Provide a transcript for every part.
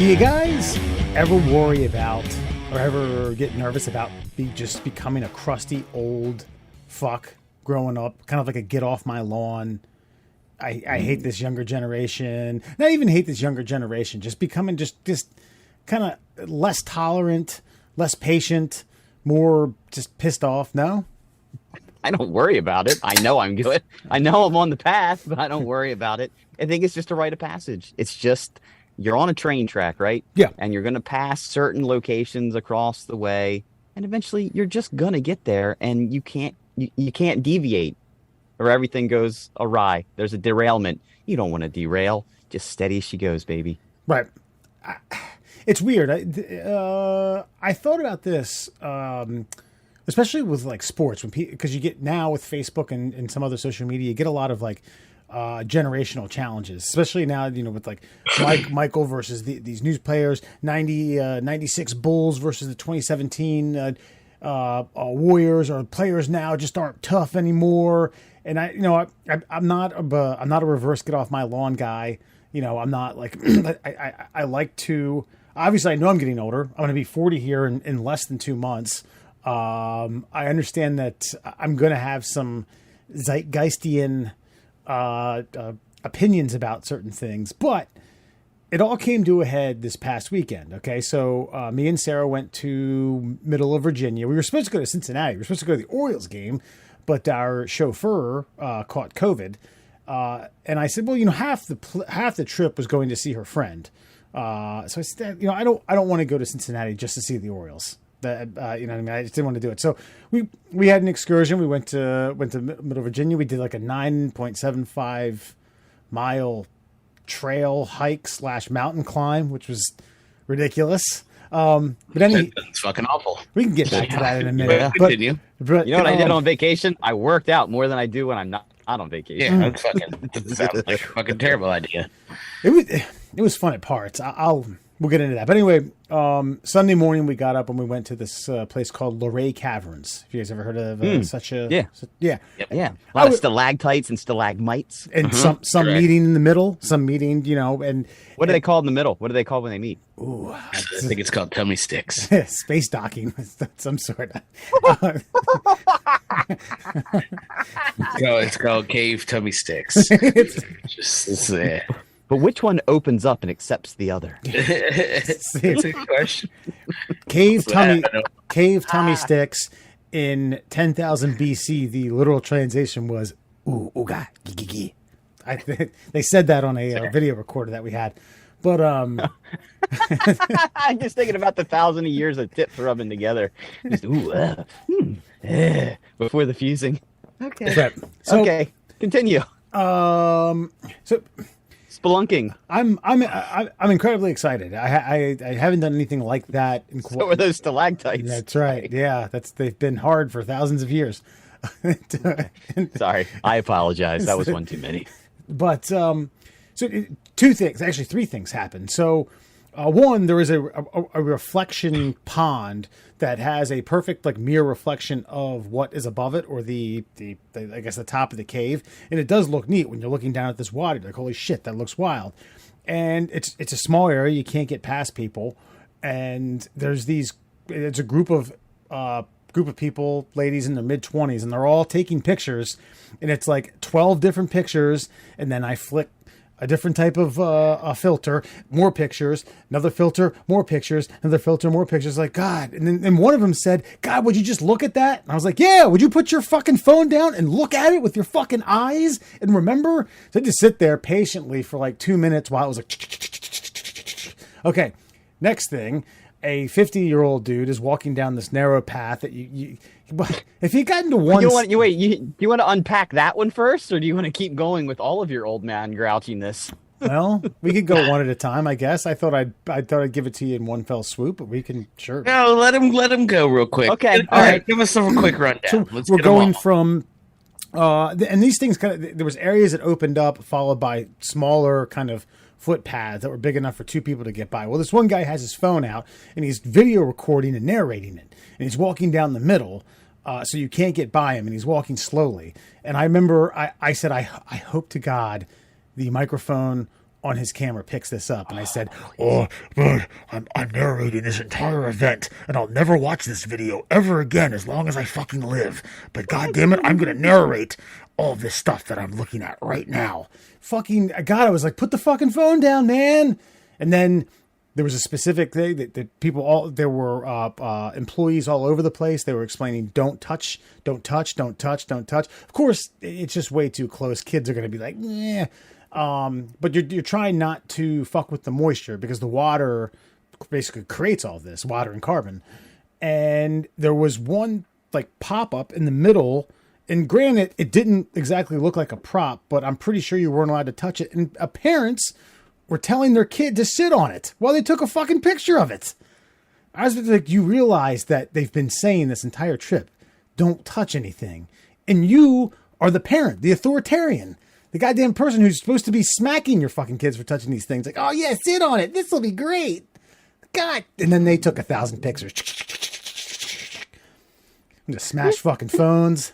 you guys ever worry about or ever get nervous about just becoming a crusty old fuck growing up? Kind of like a get off my lawn. I hate this younger generation. Not even hate this younger generation. Just becoming just kind of less tolerant, less patient, more just pissed off. No? I don't worry about it. I know I'm good. I know I'm on the path, but I don't worry about it. I think it's just a rite of passage. It's just, you're on a train track, right? Yeah. And you're going to pass certain locations across the way, and eventually you're just going to get there, and you can't deviate, or everything goes awry. There's a derailment. You don't want to derail. Just steady as she goes, baby. Right. It's weird. I thought about this, especially with like sports, because you get now with Facebook and some other social media, you get a lot of like generational challenges, especially now, with like Michael versus these news players, 96 Bulls versus the 2017 Warriors, or players now just aren't tough anymore. And I'm not a reverse get off my lawn guy. I'm not like, I like to, obviously I know I'm getting older. I'm going to be 40 here in less than 2 months. I understand that I'm going to have some zeitgeistian opinions about certain things, but it all came to a head this past weekend. Okay. So, me and Sarah went to middle of Virginia. We were supposed to go to Cincinnati. We were supposed to go to the Orioles game, but our chauffeur, caught COVID. And I said, well, half the trip was going to see her friend. So I said, I don't want to go to Cincinnati just to see the Orioles. That what I mean? I just didn't want to do it. So we had an excursion. We went to Middle Virginia. We did like a 9.75 mile trail hike / mountain climb, which was ridiculous. But it's fucking awful. We can get back to that in a minute. Yeah, continue. But you know what I did on vacation? I worked out more than I do when I'm not on vacation. Yeah, that sounds like a fucking terrible idea. It was fun at parts. We'll get into that. But anyway, Sunday morning we got up and we went to this place called Luray Caverns. Have you guys ever heard of such a... Yeah. Yeah. Yep. Yeah. A lot of stalactites and stalagmites. And some meeting in the middle, some meeting, and... What do they call in the middle? What do they call when they meet? Ooh, I think it's called tummy sticks. Space docking, some sort. It's called cave tummy sticks. It's But which one opens up and accepts the other? It's a question. Cave tummy sticks in 10,000 BC. The literal translation was "ooh ooga gigi." They said that on a video recorder that we had. But I'm just thinking about the 1,000 years of tips rubbing together. Just before the fusing. Okay. Right. So, okay. Continue. So. Spelunking. I'm incredibly excited. I haven't done anything like that in So are those stalactites. That's right. Yeah, they've been hard for thousands of years. Sorry, I apologize. That was one too many. But so two things, actually three things happened. So one, there is a reflection pond that has a perfect like mirror reflection of what is above it, or the I guess the top of the cave, and it does look neat when you're looking down at this water. Like, holy shit, that looks wild. And it's a small area, you can't get past people, and it's a group of people, ladies in their mid-20s, and they're all taking pictures, and it's like 12 different pictures, and then I flick a different type of a filter, more pictures, another filter, more pictures, another filter, more pictures. Like, God. And then one of them said, God, would you just look at that? And I was like, yeah, would you put your fucking phone down and look at it with your fucking eyes and remember? So I just sit there patiently for like 2 minutes while it was like, okay, next thing, a 50-year-old dude is walking down this narrow path that but if you got into one... You want to unpack that one first, or do you want to keep going with all of your old man grouchiness? Well, we could go one at a time, I guess. I thought I'd give it to you in one fell swoop, but we can sure. No, let him go real quick. Okay, all right. Give us a quick rundown. So we're going from, and these things there was areas that opened up, followed by smaller kind of footpaths that were big enough for two people to get by. Well, this one guy has his phone out and he's video recording and narrating it, and he's walking down the middle. So you can't get by him, and he's walking slowly. And I remember I said, I hope to God the microphone on his camera picks this up, and I said, "Oh, man, I'm narrating this entire event, and I'll never watch this video ever again as long as I fucking live. But God damn it, I'm gonna narrate all this stuff that I'm looking at right now." Fucking God, I was like, "Put the fucking phone down, man!" And then there was a specific thing that people there were employees all over the place. They were explaining, don't touch, don't touch, don't touch, don't touch. Of course, it's just way too close. Kids are going to be like, yeah. But you're trying not to fuck with the moisture because the water basically creates all this, water and carbon. And there was one like pop up in the middle. And granted, it didn't exactly look like a prop, but I'm pretty sure you weren't allowed to touch it. And parents were telling their kid to sit on it while they took a fucking picture of it. I was like, you realize that they've been saying this entire trip, don't touch anything. And you are the parent, the authoritarian, the goddamn person who's supposed to be smacking your fucking kids for touching these things. Like, oh yeah, sit on it. This will be great. God. And then they took 1,000 pictures. Just smash fucking phones.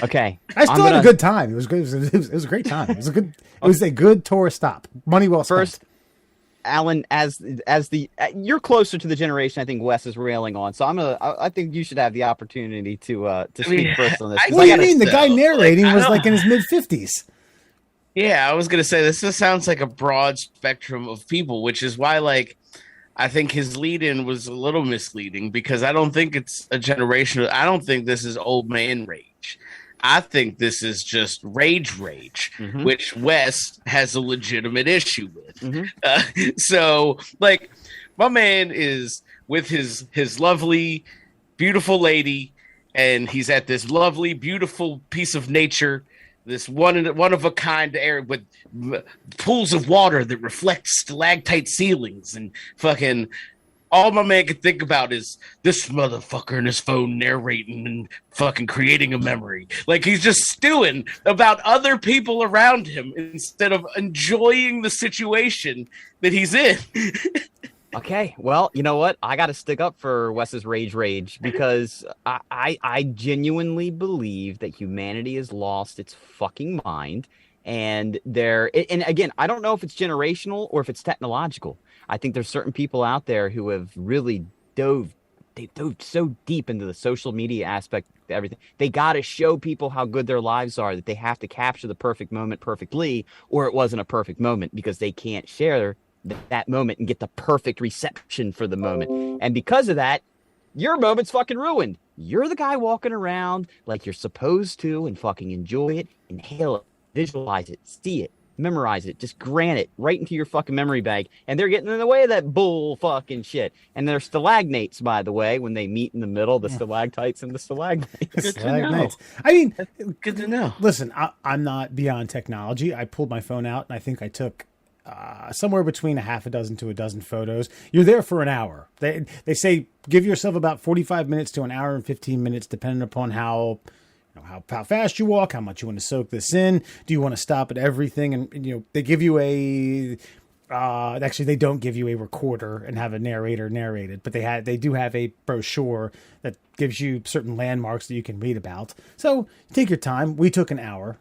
Okay. I still had a good time. It was good. It was a great time. It was a good tourist stop. Money well spent. First, Alan, as the you're closer to the generation I think Wes is railing on, so I think you should have the opportunity to speak first on this. What do you mean? The guy narrating was like in his mid-50s. Yeah, I was gonna say this just sounds like a broad spectrum of people, which is why I think his lead-in was a little misleading because I don't think it's a generational. I don't think this is old man rage. I think this is just rage, mm-hmm. which Wes has a legitimate issue with. Mm-hmm. So, like, my man is with his lovely, beautiful lady, and he's at this lovely, beautiful piece of nature, this one of a kind area with pools of water that reflect stalactite ceilings and fucking. All my man could think about is this motherfucker in his phone narrating and fucking creating a memory. Like he's just stewing about other people around him instead of enjoying the situation that he's in. Okay, well, you know what? I got to stick up for Wes's rage because I genuinely believe that humanity has lost its fucking mind. And again, I don't know if it's generational or if it's technological. I think there's certain people out there who have really dove so deep into the social media aspect of everything. They got to show people how good their lives are, that they have to capture the perfect moment perfectly, or it wasn't a perfect moment because they can't share that moment and get the perfect reception for the moment. And because of that, your moment's fucking ruined. You're the guy walking around like you're supposed to and fucking enjoy it, inhale it, visualize it, see it, memorize it, just grant it right into your fucking memory bank, and they're getting in the way of that bull fucking shit. And they're stalagnates, by the way, when they meet in the middle, the stalactites and the stalagmites. Stalagmites. I mean, good to know. Listen, I'm not beyond technology. I pulled my phone out, and I think I took somewhere between a half a dozen to a dozen photos. You're there for an hour. They say give yourself about 45 minutes to an hour and 15 minutes, depending upon how fast you walk, how much you want to soak this in. Do you want to stop at everything? And they give you actually they don't give you a recorder and have a narrator narrated, but they do have a brochure that gives you certain landmarks that you can read about. So take your time. We took an hour.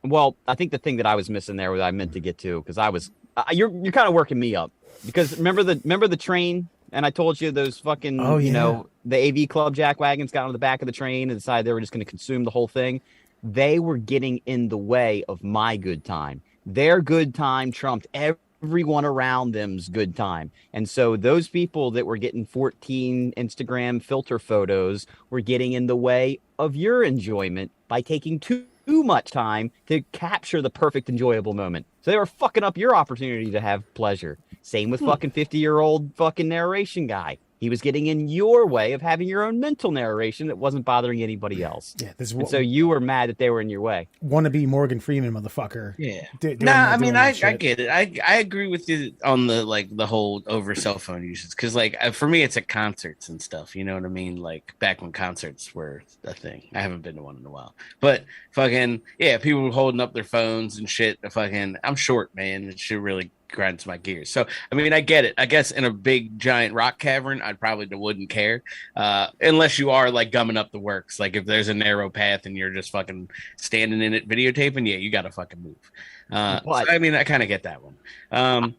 Well, I think the thing that I was missing there, what I meant to get to, because I was, you're kind of working me up, because remember the train, and I told you those fucking, the AV Club jack wagons got on the back of the train and decided they were just going to consume the whole thing. They were getting in the way of my good time. Their good time trumped everyone around them's good time. And so those people that were getting 14 Instagram filter photos were getting in the way of your enjoyment by taking too much time to capture the perfect enjoyable moment. So they were fucking up your opportunity to have pleasure. Same with fucking 50-year-old fucking narration guy. He was getting in your way of having your own mental narration that wasn't bothering anybody else. Yeah, so you were mad that they were in your way. Wannabe Morgan Freeman motherfucker. Yeah. I mean, I get it. I agree with you on the whole over cell phone usage. Because, for me, it's at concerts and stuff. You know what I mean? Like, back when concerts were a thing. I haven't been to one in a while. But, fucking, yeah, people were holding up their phones and shit. I'm short, man. It should really grinds my gears. So I mean, I get it. I guess in a big giant rock cavern, I probably wouldn't care, unless you are like gumming up the works. Like if there's a narrow path and you're just fucking standing in it videotaping, yeah, you got to fucking move. So, I mean, I kind of get that one.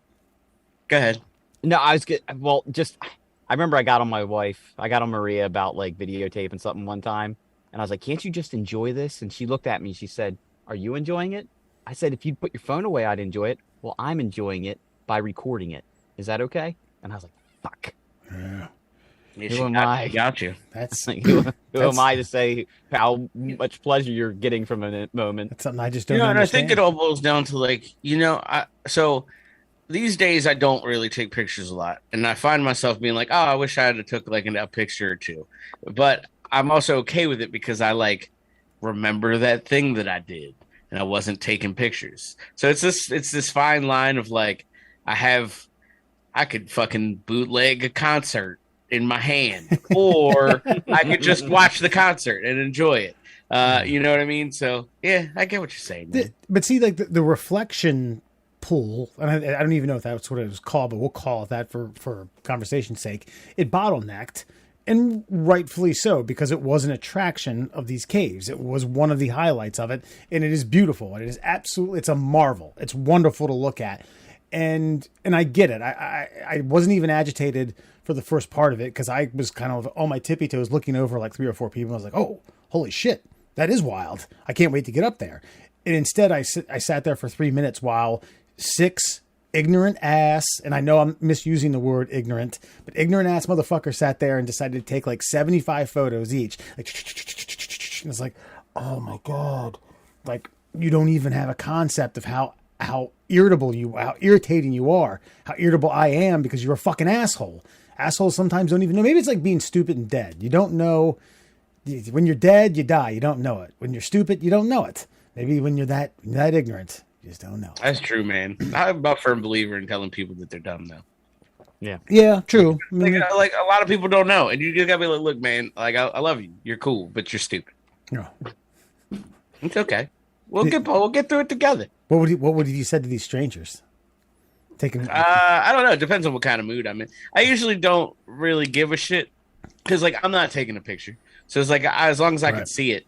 Go ahead. No, I was good. Well, just I remember I got on Maria about like videotaping something one time, and I was like, "Can't you just enjoy this?" And she looked at me. She said, "Are you enjoying it?" I said, "If you'd put your phone away, I'd enjoy it." Well, I'm enjoying it by recording it. Is that okay? And I was like, "Fuck." Yeah. Who am I? Got you. That's Like, who am I to say how much pleasure you're getting from a moment? that's something I just don't And I understand. think it all boils down to like, so these days I don't really take pictures a lot, and I find myself being like, oh, I wish I had took like a picture or two, but I'm also okay with it because I like remember that thing that I did, and I wasn't taking pictures. So it's this fine line of like, I could fucking bootleg a concert in my hand, or I could just watch the concert and enjoy it. You know what I mean? So yeah, I get what you're saying, man. But see, like the reflection pool, and I don't even know if that's what it was called, but we'll call it that for conversation's sake. It bottlenecked, and rightfully so, because it was an attraction of these caves. It was one of the highlights of it, and it is beautiful. It is absolutely, it's a marvel. It's wonderful to look at, and I get it. I wasn't even agitated for the first part of it because I was kind of on my tippy toes looking over like 3 or 4 people. I was like, oh, holy shit, that is wild. I can't wait to get up there. And instead, I sat there for 3 minutes while 6 ignorant ass, and I know I'm misusing the word ignorant, but ignorant ass motherfucker sat there and decided to take like 75 photos each. Like, and it's like, oh my God. Like, you don't even have a concept of how irritating you are, how irritable I am because you're a fucking asshole. Assholes sometimes don't even know. Maybe it's like being stupid and dead. You don't know. When you're dead, you die. You don't know it. When you're stupid, you don't know it. Maybe when you're that ignorant, you just don't know. That's true, man. I'm a firm believer in telling people that they're dumb, though. Yeah, true. I mean, Like a lot of people don't know, and you just gotta be like, look, man, like I love you. You're cool, but you're stupid. no. It's okay. We'll get through it together. What would you say to these strangers? Taking I don't know. It depends on what kind of mood I'm in. I usually don't really give a shit because, like, I'm not taking a picture. So it's like as long as I can see it,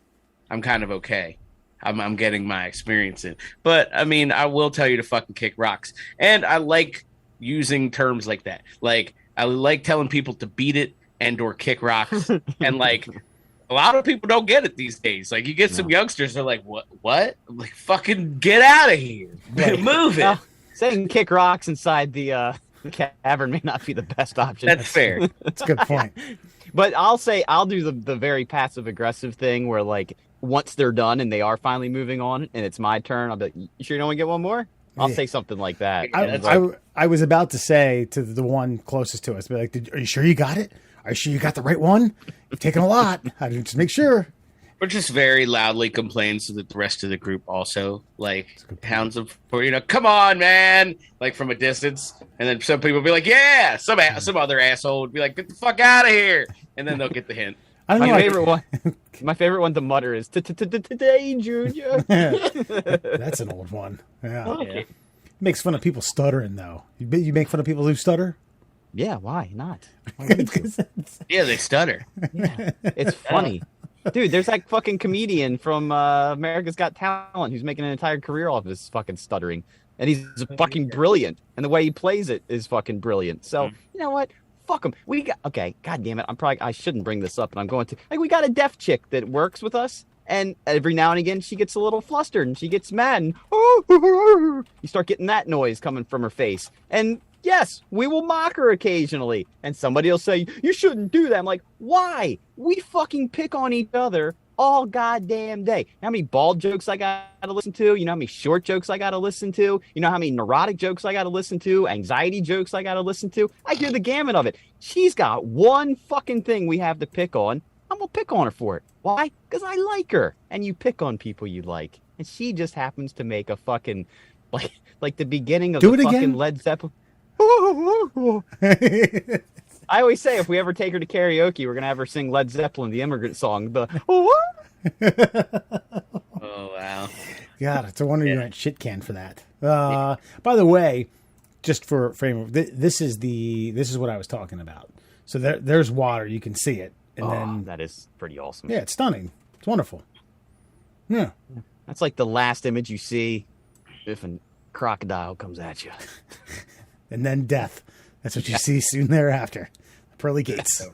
I'm kind of okay. I'm getting my experience in. But I mean, I will tell you to fucking kick rocks, and I like using terms like that. Like I like telling people to beat it and or kick rocks, and like a lot of people don't get it these days. Like you get some youngsters, they're like, "What? I'm like, fucking get out of here, move it." Saying kick rocks inside the cavern may not be the best option. That's fair. That's a good point. But I'll do the very passive aggressive thing where like once they're done and they are finally moving on and it's my turn, I'll be like, you sure you don't want to get one more? I'll say something like that. I was about to say to the one closest to us, be like, are you sure you got it? Are you sure you got the right one? You've taken a lot. I just make sure. Or just very loudly complain so that the rest of the group also like hounds them for, come on, man, like from a distance. And then some people will be like, yeah, some other asshole would be like, get the fuck out of here. And then they'll get the hint. My favorite one to mutter is today, Junior. That's an old one. Yeah. Makes fun of people stuttering though. You make fun of people who stutter? Yeah, why not? Yeah, they stutter. Yeah, it's funny. Dude, there's that fucking comedian from America's Got Talent who's making an entire career off of his fucking stuttering. And he's fucking brilliant. And the way he plays it is fucking brilliant. So, you know what? Fuck him. God damn it. I shouldn't bring this up, and I'm going to. Like, we got a deaf chick that works with us. And every now and again, she gets a little flustered and she gets mad. And you start getting that noise coming from her face. And yes, we will mock her occasionally. And somebody will say, you shouldn't do that. I'm like, why? We fucking pick on each other all goddamn day. You know how many bald jokes I got to listen to? You know how many short jokes I got to listen to? You know how many neurotic jokes I got to listen to? Anxiety jokes I got to listen to? I hear the gamut of it. She's got one fucking thing we have to pick on. I'm going to pick on her for it. Why? Because I like her. And you pick on people you like. And she just happens to make a fucking, like the beginning of the fucking again? Led Zeppelin. I always say if we ever take her to karaoke, we're going to have her sing Led Zeppelin, the immigrant song. Oh, wow. God, it's a wonder you aren't shit canned for that. By the way, just for frame, this is what I was talking about. So there's water, you can see it, and then that is pretty awesome. Yeah, it's stunning. It's wonderful. Yeah, that's like the last image you see if a crocodile comes at you, and then death. That's what you see soon thereafter. Pearly gates.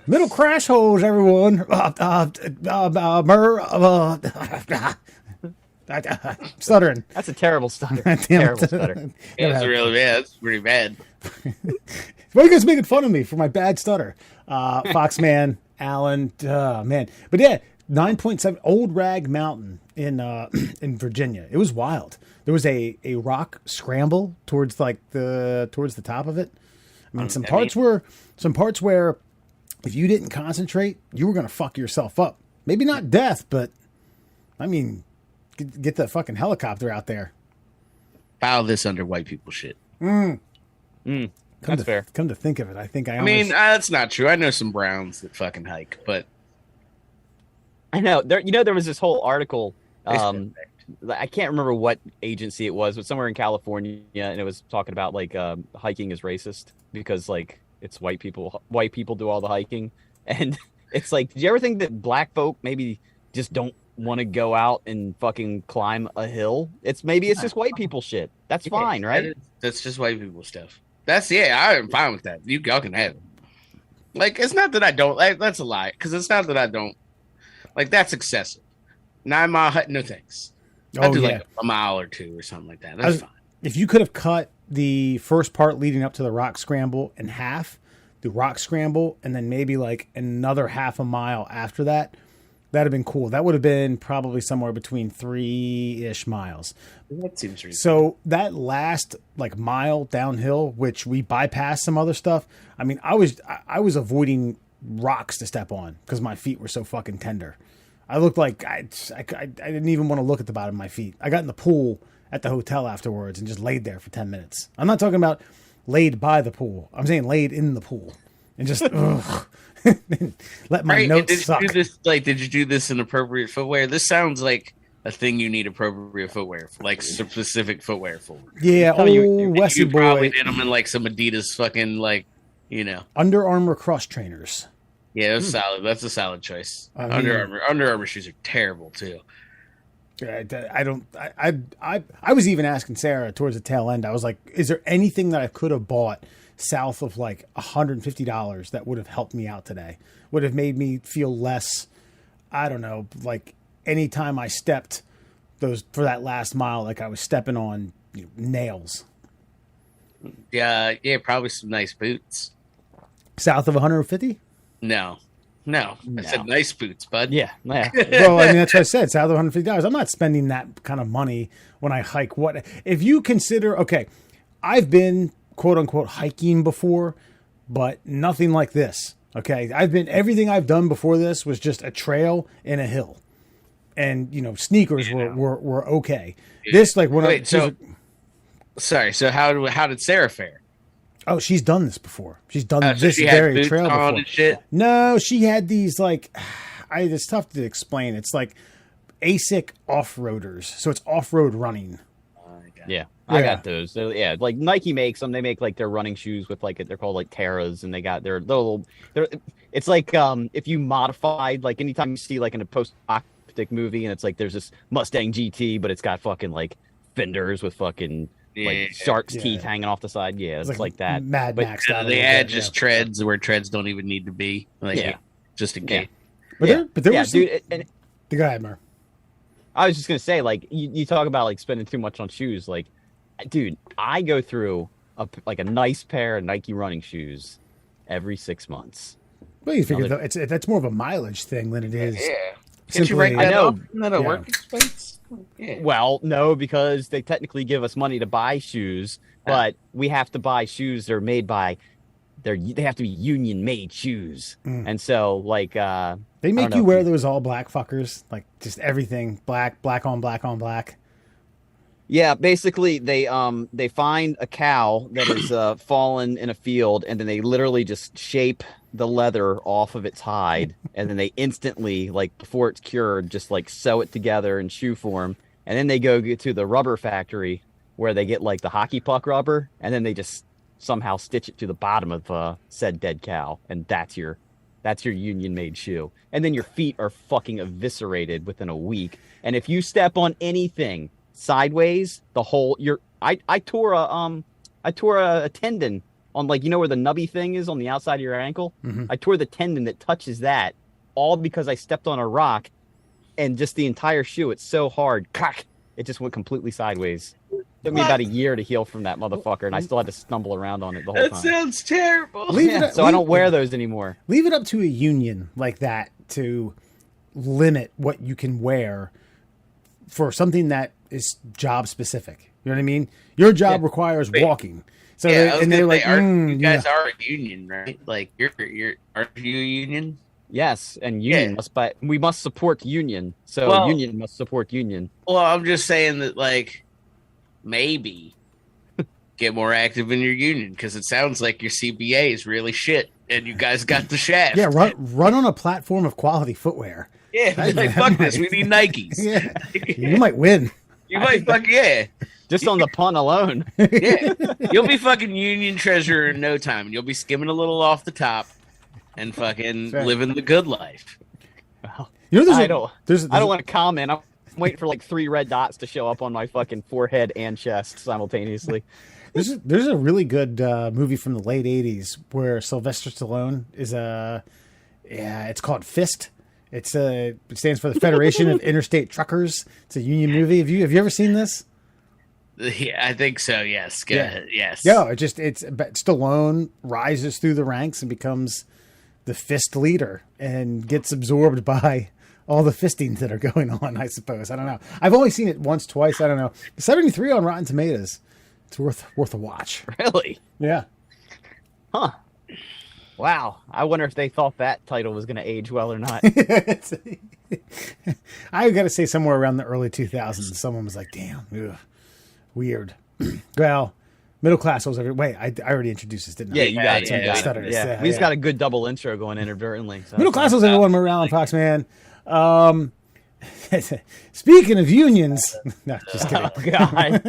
Little crash holes, everyone. Stuttering. That's a terrible stutter. Terrible stutter. Yeah, it's pretty bad. Why are you guys making fun of me for my bad stutter? Foxman, Alan, man. But yeah, 9.7 Old Rag Mountain in Virginia. It was wild. There was a rock scramble towards the top of it. I mean, some parts where if you didn't concentrate, you were going to fuck yourself up. Maybe not death, but I mean, get the fucking helicopter out there. File this under white people shit. That's fair. Come to think of it, I think I mean, that's not true. I know some Browns that fucking hike, but I know there was this whole article. I can't remember what agency it was, but somewhere in California, and it was talking about like hiking is racist because like it's white people do all the hiking, and it's like, did you ever think that black folk maybe just don't want to go out and fucking climb a hill? It's just white people shit. That's fine, right? That's just white people stuff. I'm fine with that. Y'all can have it. Like, it's not that I don't. Like, that's a lie. Because it's not that I don't. Like, that's excessive. 9 mile hike, no thanks. I do like a mile or two or something like that. That's fine. If you could have cut the first part leading up to the rock scramble in half, the rock scramble, and then maybe like another half a mile after that, that'd have been cool. That would have been probably somewhere between 3-ish miles. That seems reasonable. So that last like mile downhill, which we bypassed some other stuff. I mean, I was avoiding rocks to step on because my feet were so fucking tender. I looked like I didn't even want to look at the bottom of my feet. I got in the pool at the hotel afterwards and just laid there for 10 minutes. I'm not talking about laid by the pool. I'm saying laid in the pool and just let my notes suck. Did you do this in appropriate footwear? This sounds like a thing you need appropriate footwear for, like specific footwear for. Yeah, Wesley boy. Probably did them in like some Adidas fucking Under Armour cross trainers. Yeah, that's solid. That's a solid choice. Under Armour shoes are terrible too. I was even asking Sarah towards the tail end. I was like, is there anything that I could have bought south of like $150 that would have helped me out today? Would have made me feel less, I don't know, like anytime I stepped for that last mile, like I was stepping on nails. Yeah, probably some nice boots. South of 150? No. I said nice boots, bud. Yeah. Well, I mean, that's what I said. South of $150. I'm not spending that kind of money when I hike. What if you consider? Okay, I've been quote unquote hiking before, but nothing like this. Okay, everything I've done before this was just a trail and a hill, and sneakers were okay. Yeah. This like when sorry. So how did Sarah fare? Oh, she's done this before. She's done this very trail before. And shit? No, she had these like, it's tough to explain. It's like ASIC off-roaders. So it's off-road running. Yeah, I got those. Like Nike makes them. They make like their running shoes with like they're called like Terras, and they got their little. It's like if you modified like anytime you see like in a post-apocalyptic movie, and it's like there's this Mustang GT, but it's got fucking like fenders with fucking. Like shark's teeth hanging off the side. Yeah, it's like that. Mad Max. They add just treads where treads don't even need to be. Just in case. But there was dude. Go ahead, Mer. I was just gonna say, like, you talk about like spending too much on shoes. Like, dude, I go through a nice pair of Nike running shoes every 6 months. Well, you figure that's more of a mileage thing than it is. Yeah. Can't you write that up? Isn't that a work expense? Yeah. Well, no, because they technically give us money to buy shoes, but we have to buy shoes that are made by they have to be union made shoes. And so like they make you wear those all black fuckers, like just everything black on black. Yeah, basically they find a cow that is fallen in a field, and then they literally just shape the leather off of its hide, and then they instantly, like before it's cured, just like sew it together in shoe form, and then they go to the rubber factory where they get like the hockey puck rubber and then they just somehow stitch it to the bottom of said dead cow, and that's your union made shoe. And then your feet are fucking eviscerated within a week. And if you step on anything sideways, the whole I tore a tendon on, like, you know where the nubby thing is on the outside of your ankle? Mm-hmm. I tore the tendon that touches that, all because I stepped on a rock, and just the entire shoe, it's so hard, it just went completely sideways. It took me about a year to heal from that motherfucker, and I still had to stumble around on it the whole time. That sounds terrible. So I don't wear those anymore. Leave it up to a union like that to limit what you can wear for something that is job specific. You know what I mean? Your job requires walking. So they're like, you guys are a union, right? Like aren't you a union? Yes, and union we must support union. So union must support union. Well, I'm just saying that, like, maybe get more active in your union, because it sounds like your CBA is really shit, and you guys got the shaft. Yeah, run on a platform of quality footwear. Yeah, like, fuck this. We need Nikes. Yeah, you might win. You might Just on the pun alone. Yeah, you'll be fucking union treasurer in no time, and you'll be skimming a little off the top and fucking living the good life. Well, you know, I don't want to comment. I'm waiting for like 3 red dots to show up on my fucking forehead and chest simultaneously. There's a really good movie from the late 80s where Sylvester Stallone is it's called Fist. It stands for the Federation of Interstate Truckers. It's a union movie. Have you ever seen this? Yeah, I think so. Yes. Go ahead. Yes. No, it's Stallone rises through the ranks and becomes the fist leader and gets absorbed by all the fistings that are going on, I suppose. I don't know. I've only seen it once, twice. I don't know. 73 on Rotten Tomatoes. It's worth a watch. Really? Yeah. Huh. Wow. I wonder if they thought that title was going to age well or not. I got to say, somewhere around the early 2000s, someone was like, damn, ugh, weird. Well, Middle Classholes. Wait, I already introduced this, didn't I? Yeah, you got it. Yeah. We just got a good double intro going inadvertently. So. Middle Classholes, everyone. Morale, Fox, man. Speaking of unions, no, just kidding. Oh, God.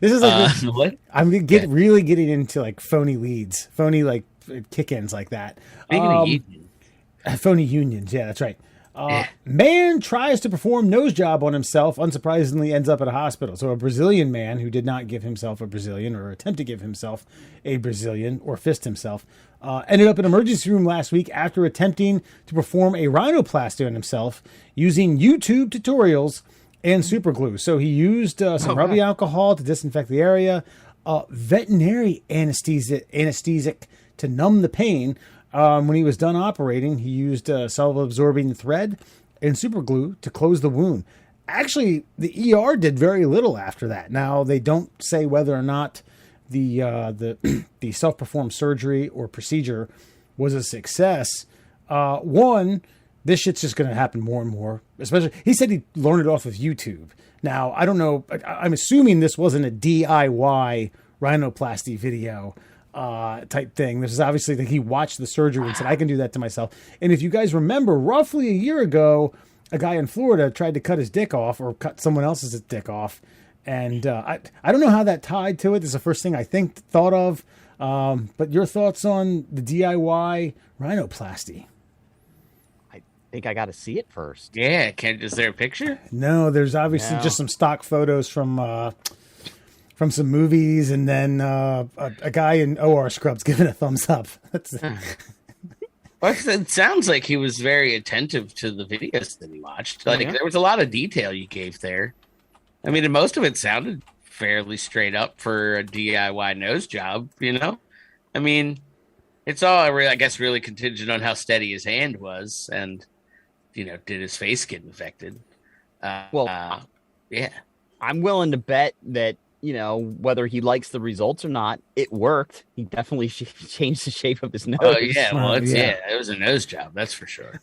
This is like what? I'm really getting into like phony leads, phony like kick-ins like that. Phony unions, yeah, that's right. Man tries to perform nose job on himself, unsurprisingly ends up at a hospital. So a Brazilian man who did not give himself a Brazilian or attempt to give himself a Brazilian or fist himself ended up in an emergency room last week after attempting to perform a rhinoplasty on himself using YouTube tutorials and super glue. So he used some rubbing alcohol to disinfect the area, veterinary anesthetic to numb the pain. When he was done operating, he used self-absorbing thread and super glue to close the wound. Actually, the ER did very little after that. Now, they don't say whether or not the self-performed surgery or procedure was a success. This shit's just going to happen more and more. Especially, he said he learned it off of YouTube. Now, I don't know. I'm assuming this wasn't a DIY rhinoplasty video type thing. This is obviously that he watched the surgery and said, I can do that to myself. And if you guys remember, roughly a year ago, a guy in Florida tried to cut his dick off or cut someone else's dick off. And I don't know how that tied to it. This is the first thing I thought of. But your thoughts on the DIY rhinoplasty? I think I got to see it first. Yeah. Is there a picture? No, there's obviously just some stock photos from some movies, and then a guy in OR scrubs giving a thumbs up. Well, it sounds like he was very attentive to the videos that he watched. Like, there was a lot of detail you gave there. I mean, and most of it sounded fairly straight up for a DIY nose job, you know? I mean, it's all, I guess, really contingent on how steady his hand was and, you know, did his face get infected? Yeah. I'm willing to bet that, you know, whether he likes the results or not, it worked. He definitely changed the shape of his nose. Oh, yeah. Well, it was a nose job. That's for sure.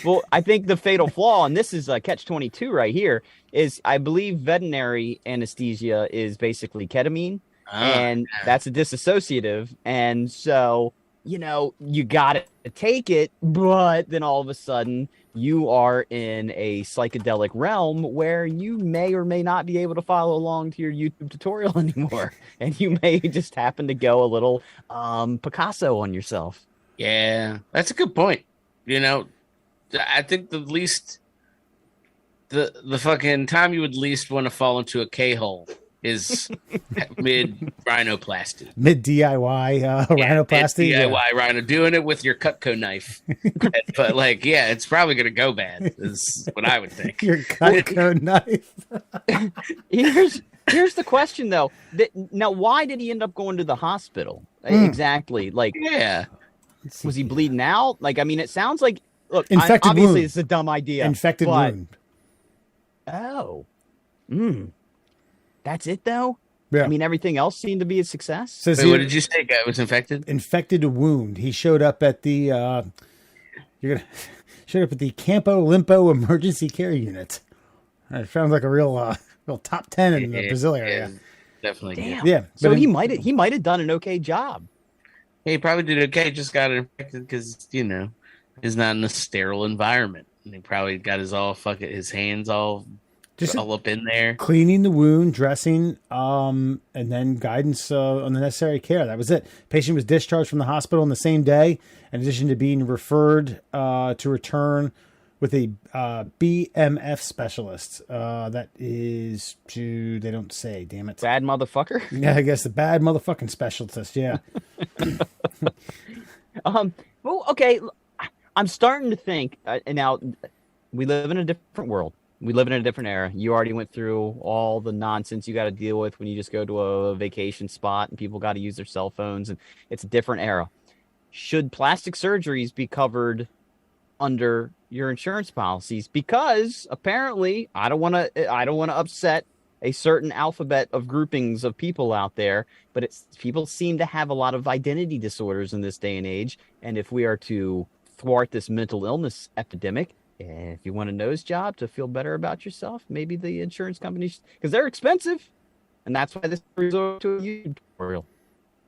Well, I think the fatal flaw, and this is a catch-22 right here, is I believe veterinary anesthesia is basically ketamine, and that's a disassociative. And so you got to take it, but then all of a sudden you are in a psychedelic realm where you may or may not be able to follow along to your YouTube tutorial anymore. And you may just happen to go a little Picasso on yourself. Yeah, that's a good point. I think the fucking time you would least want to fall into a K-hole is mid rhinoplasty. Mid DIY rhinoplasty. DIY rhino, doing it with your Cutco knife. But it's probably gonna go bad, is what I would think. Your Cutco knife. Here's the question though. Now, why did he end up going to the hospital? Exactly. Was he bleeding out? It sounds like, look, infected obviously wound. It's a dumb idea. Infected wound. Oh. That's it, though? Yeah. Everything else seemed to be a success. Wait, what did you say? Guy was infected? Infected wound. He showed up at the showed up at the Campo Limpo Emergency Care Unit. It sounds like a real top 10 in the Brazil area. Definitely. Damn. Yeah. So he might have done an okay job. He probably did okay. Just got infected because he's not in a sterile environment, and he probably got his hands all up in there, cleaning the wound, dressing, and then guidance on the necessary care. That was it. Patient was discharged from the hospital on the same day, in addition to being referred to return with a BMF specialist. That is they don't say, damn it. Bad motherfucker? Yeah, I guess the bad motherfucking specialist, yeah. Well, okay, I'm starting to think, and now we live in a different world. We live in a different era. You already went through all the nonsense you got to deal with when you just go to a vacation spot and people got to use their cell phones, and it's a different era. Should plastic surgeries be covered under your insurance policies? Because apparently, I don't want to upset a certain alphabet of groupings of people out there, but people seem to have a lot of identity disorders in this day and age, and if we are to thwart this mental illness epidemic, if you want a nose job to feel better about yourself, maybe the insurance companies, because they're expensive, and that's why this resort to a YouTube tutorial.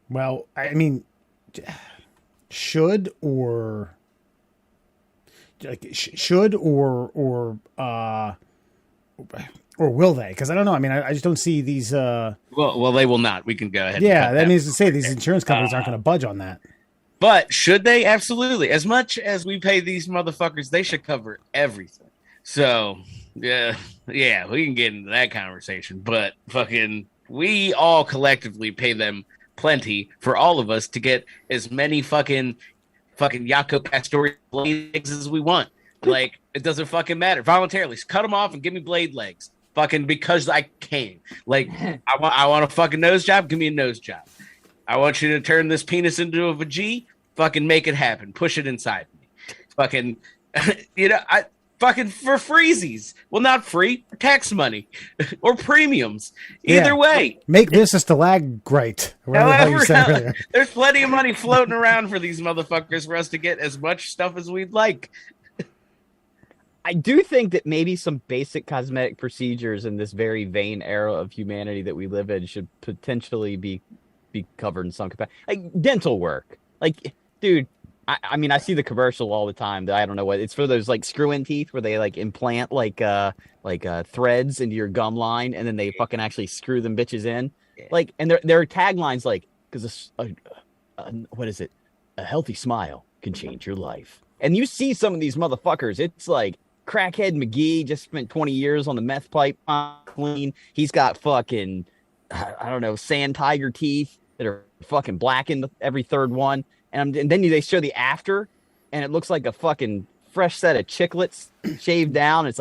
Well, should or will they? Because I don't know. I just don't see these. Well, they will not. We can go ahead. Yeah, that means to say these insurance companies aren't going to budge on that. But should they? Absolutely. As much as we pay these motherfuckers, they should cover everything. So, yeah, we can get into that conversation. But we all collectively pay them plenty for all of us to get as many fucking Jaco Pastorius blade legs as we want. It doesn't fucking matter. Voluntarily, cut them off and give me blade legs. Because I can. I want a fucking nose job. Give me a nose job. I want you to turn this penis into a vagina. Fucking make it happen. Push it inside me. Fucking, for freezies. Well, not free. Tax money or premiums. Either way. Make this a stalagmite. However, there's plenty of money floating around for these motherfuckers for us to get as much stuff as we'd like. I do think that maybe some basic cosmetic procedures in this very vain era of humanity that we live in should potentially be covered in some capacity. Like dental work. Dude, I see the commercial all the time. I don't know what it's for, those screw-in teeth where they implant threads into your gum line and then they fucking actually screw them bitches in. And their taglines because what is it? A healthy smile can change your life. And you see some of these motherfuckers, it's Crackhead McGee just spent 20 years on the meth pipe clean. He's got fucking, I don't know, sand tiger teeth that are fucking blackened every third one. And then they show the after, and it looks like a fucking fresh set of chiclets shaved down. It's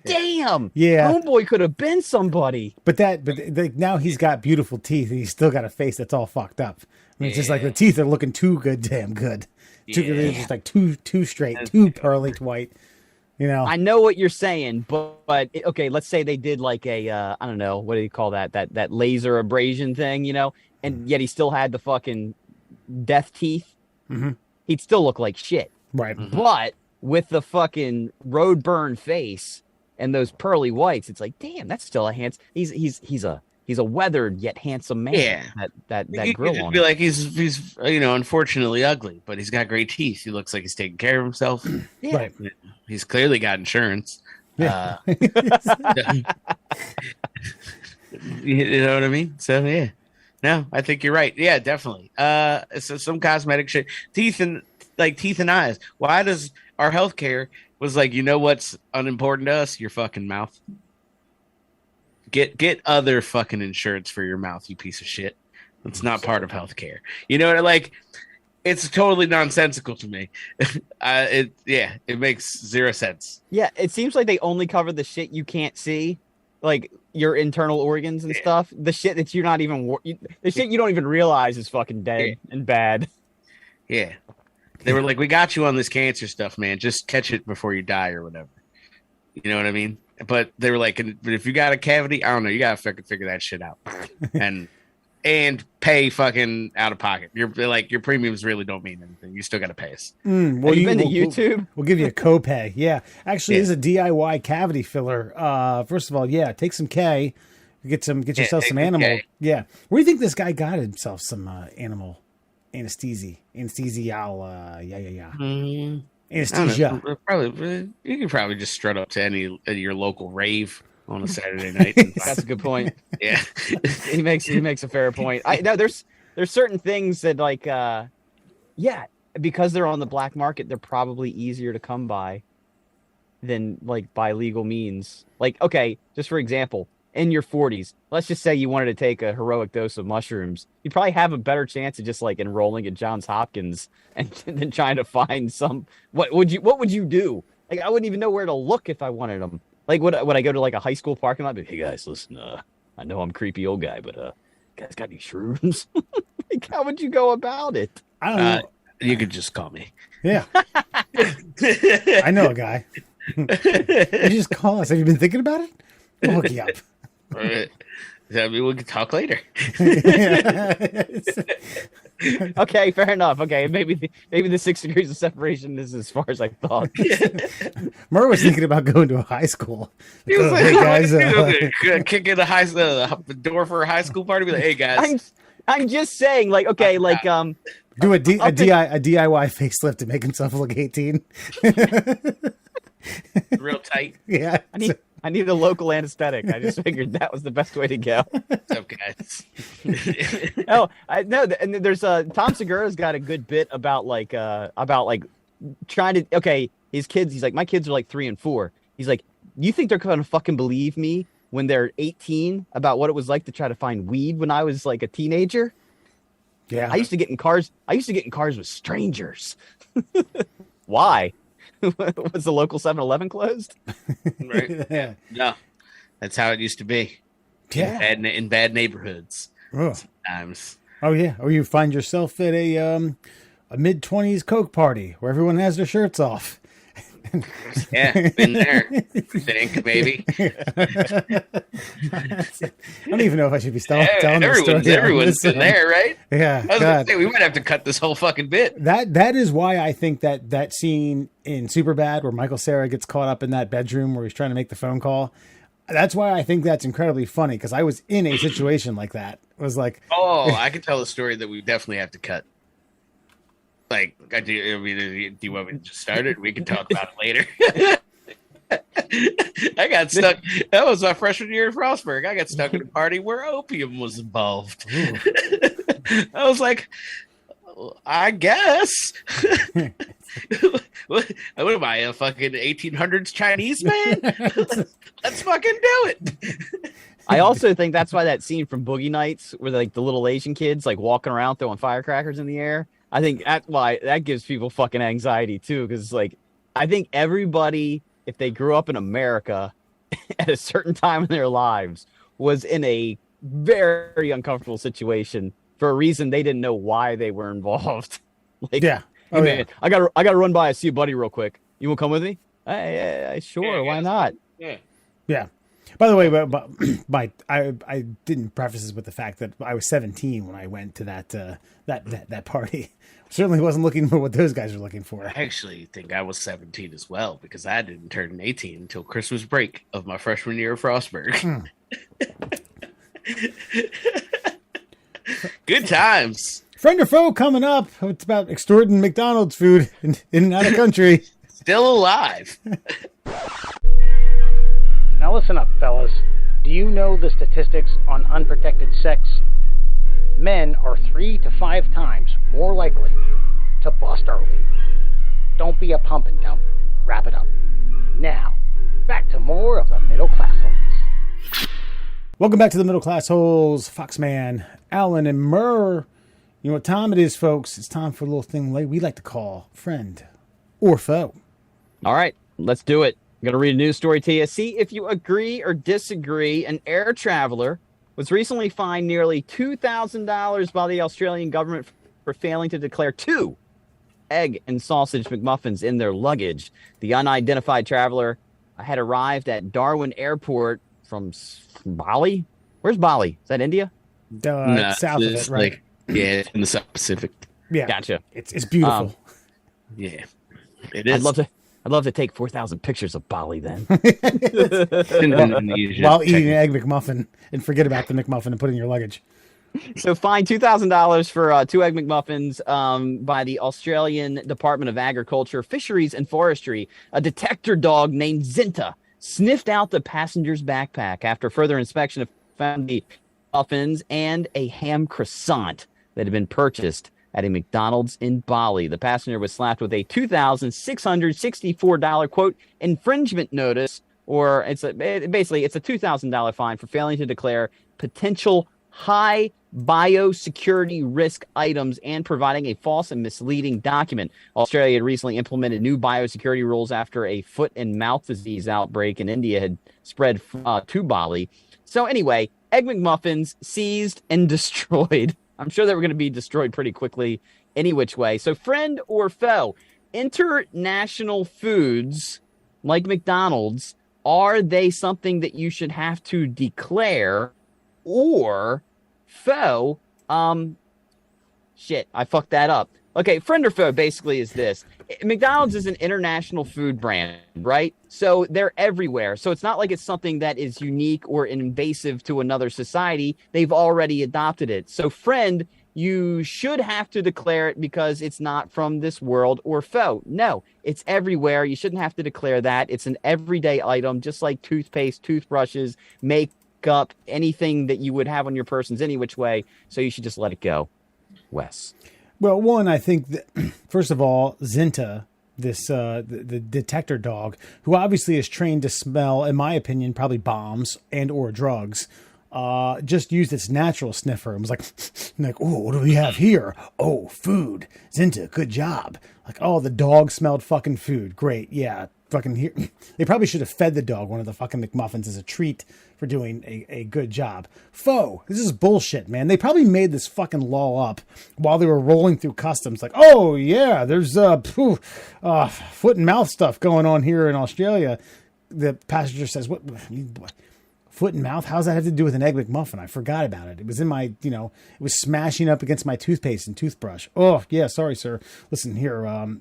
damn, homeboy could have been somebody. But now he's got beautiful teeth, and he's still got a face that's all fucked up. It's just the teeth are looking too damn good. They're just too straight, too pearly white. I know what you're saying, but okay, let's say they did I don't know, what do you call that laser abrasion thing, and yet he still had the fucking death teeth. Mm-hmm. He'd still look like shit. Right. Mm-hmm. But with the fucking road burn face and those pearly whites, it's damn, that's still a handsome. He's he's a weathered yet handsome man. Yeah. That You grill could just on be it. like he's unfortunately ugly, but he's got great teeth. He looks like he's taking care of himself. Yeah. Right. He's clearly got insurance. Yeah. You know what I mean? So yeah. No, I think you're right. Yeah, definitely. So some cosmetic shit. Teeth and eyes. Why does our healthcare was like, you know what's unimportant to us? Your fucking mouth. Get other fucking insurance for your mouth, you piece of shit. It's not part of healthcare. You know what? Like, it's totally nonsensical to me. It makes zero sense. Yeah, it seems like they only cover the shit you can't see, like your internal organs and stuff. The shit that you're not even the shit you don't even realize is fucking dead and bad. Yeah. They were like, we got you on this cancer stuff, man. Just catch it before you die or whatever. You know what I mean? But they were like, but if you got a cavity, I don't know, you gotta fucking figure that shit out. and pay fucking out of pocket. You're like, your premiums really don't mean anything. You still gotta pay us. Well, you've been to YouTube? We'll give you a copay. Yeah. Actually, this is a DIY cavity filler. First of all, take some K. Get yourself some animal. K. Yeah. Where do you think this guy got himself some animal anesthesia? Anesthesia. Probably, you can probably just strut up to any your local rave on a Saturday night. That's a good point. Yeah, he makes a fair point. There's certain things that because they're on the black market, they're probably easier to come by than like by legal means. Like, okay, just for example, in your 40s, let's just say you wanted to take a heroic dose of mushrooms, you'd probably have a better chance of just like enrolling at Johns Hopkins and then trying to find some. What would you do? Like, I wouldn't even know where to look if I wanted them. Like, would I go to like a high school parking lot? Be, hey guys, listen, I know I'm a creepy old guy, but guys got any shrooms? Like, how would you go about it? I don't know. You could just call me. Yeah, I know a guy. You just call us. Have you been thinking about it? We'll hook you up. All right. I mean, we can talk later. Okay, fair enough. Okay, maybe the 6 degrees of separation is as far as I thought. Murr was thinking about going to a high school. He was Hey guys, kick in the door for a high school party. Be like, hey guys, I'm just saying, like, okay, like do a DIY facelift to make himself look 18. real tight. Yeah, I need a local anesthetic. I just figured that was the best way to go. What's up, guys? And there's Tom Segura's got a good bit about trying to. Okay, his kids. He's like, my kids are like 3 and 4. He's like, you think they're gonna fucking believe me when they're 18 about what it was like to try to find weed when I was like a teenager? yeah. I used to get in cars with strangers. Why? Was the local 7-Eleven closed? Right? Yeah. No, that's how it used to be. Yeah. In bad neighborhoods. Oh. Sometimes. Oh yeah. Or you find yourself at a mid-20s Coke party where everyone has their shirts off. Yeah, been there. Think maybe. I don't even know if I should be telling this story. Everyone's been there, right? Yeah. I was gonna say, we might have to cut this whole fucking bit. That is why I think that scene in Superbad where Michael Cera gets caught up in that bedroom where he's trying to make the phone call. That's why I think that's incredibly funny, because I was in a situation like that. It was like, I could tell a story that we definitely have to cut. Like, do you want me to just start it? We can talk about it later. I got stuck. That was my freshman year at Frostburg. I got stuck at a party where opium was involved. I was like, I guess. What am I, a fucking 1800s Chinese man? Let's fucking do it. I also think that's why that scene from Boogie Nights, where like the little Asian kids like walking around throwing firecrackers in the air, I think that's why that gives people fucking anxiety too. Because like, I think everybody, if they grew up in America at a certain time in their lives, was in a very uncomfortable situation for a reason they didn't know why they were involved. Like, yeah. Hey, man, I gotta run by and see a buddy real quick. You want to come with me? Hey, sure, why not? Yeah. Yeah. By the way, but I didn't preface this with the fact that I was 17 when I went to that party. Certainly wasn't looking for what those guys were looking for. I actually think I was 17 as well, because I didn't turn 18 until Christmas break of my freshman year of Frostburg. Good times. Friend or foe coming up. It's about extorting McDonald's food in and out of country. Still alive. Now listen up, fellas. Do you know the statistics on unprotected sex? Men are 3 to 5 times more likely to bust early. Don't be a pump and dump. Wrap it up. Now, back to more of the Middle Class Holes. Welcome back to the Middle Class Holes. Foxman, Alan, and Murr. You know what time it is, folks? It's time for a little thing we like to call friend or foe. All right, let's do it. I'm going to read a news story to you. See if you agree or disagree. An air traveler was recently fined nearly $2,000 by the Australian government for failing to declare 2 egg and sausage McMuffins in their luggage. The unidentified traveler had arrived at Darwin Airport from Bali. Where's Bali? Is that India? It's south of it, right? It's in the South Pacific. Yeah, Gotcha. It's beautiful. Yeah, it is. I'd love to take 4,000 pictures of Bali then. In Indonesia. While eating an egg McMuffin and forget about the McMuffin and put it in your luggage. So fined $2,000 for 2 egg McMuffins by the Australian Department of Agriculture, Fisheries and Forestry. A detector dog named Zinta sniffed out the passenger's backpack. After further inspection, it found the muffins and a ham croissant that had been purchased at a McDonald's in Bali. The passenger was slapped with a $2,664 quote infringement notice, or it's a $2,000 fine for failing to declare potential high biosecurity risk items and providing a false and misleading document. Australia had recently implemented new biosecurity rules after a foot and mouth disease outbreak in India had spread to Bali. So anyway, egg McMuffins seized and destroyed. I'm sure they were going to be destroyed pretty quickly any which way. So friend or foe, international foods like McDonald's, are they something that you should have to declare? Or foe, shit, I fucked that up. Okay, friend or foe basically is this. McDonald's is an international food brand, right? So they're everywhere. So it's not like it's something that is unique or invasive to another society. They've already adopted it. So friend, you should have to declare it because it's not from this world. Or foe, no, it's everywhere. You shouldn't have to declare that. It's an everyday item, just like toothpaste, toothbrushes, makeup, anything that you would have on your persons any which way. So you should just let it go. Wes. Well, one, I think that, first of all, Zinta, this the detector dog, who obviously is trained to smell, in my opinion, probably bombs and or drugs, just used its natural sniffer and was like, oh, what do we have here? Oh, food. Zinta, good job. Like, oh, the dog smelled fucking food. Great. Yeah. Fucking here. They probably should have fed the dog one of the fucking McMuffins as a treat for doing a good job. Foe, this is bullshit, man. They probably made this fucking law up while they were rolling through customs. Like, oh yeah, there's foot and mouth stuff going on here in Australia. The passenger says, what foot and mouth? How's that have to do with an egg McMuffin? I forgot about it. It was in my, it was smashing up against my toothpaste and toothbrush. Oh yeah, sorry, sir. Listen here,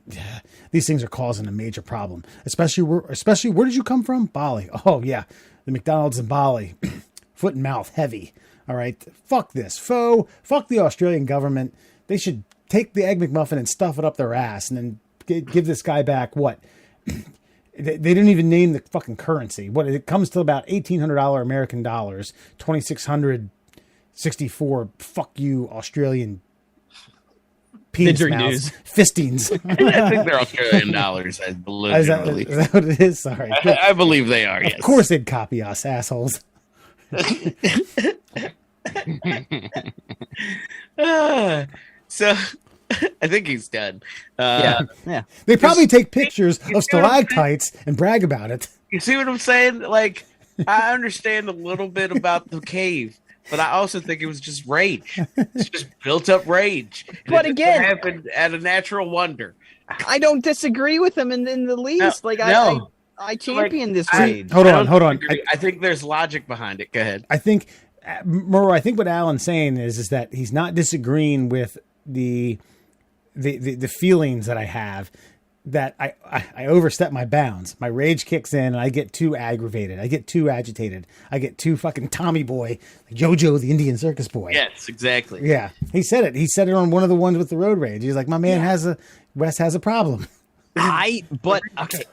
these things are causing a major problem. Especially where did you come from? Bali. Oh yeah, the McDonald's in Bali. Foot and mouth, heavy. All right, fuck this. Foe, fuck the Australian government. They should take the egg McMuffin and stuff it up their ass and then give this guy back what? They didn't even name the fucking currency. What it comes to about $1,800 American dollars, 2,664. Fuck you, Australian penis mouths, fistings. I think they're Australian dollars. I believe. Is that what it is? Sorry, I believe they are. Yes, of course they'd copy us, assholes. So. I think he's done. Yeah. They probably take pictures of stalactites and brag about it. You see what I'm saying? Like, I understand a little bit about the cave, but I also think it was just rage. It's just built up rage. But again, it happened at a natural wonder. I don't disagree with him in the least. I champion this rage. Hold on. I think there's logic behind it. Go ahead. I think, Murrow, I think what Alan's saying is that he's not disagreeing with the feelings that I have. that I overstep my bounds. My rage kicks in and I get too aggravated. I get too agitated. I get too fucking Tommy boy, like JoJo the Indian circus boy. Yes, exactly. Yeah, he said it. He said it on one of the ones with the road rage. He's like, my man Wes has a problem. Okay.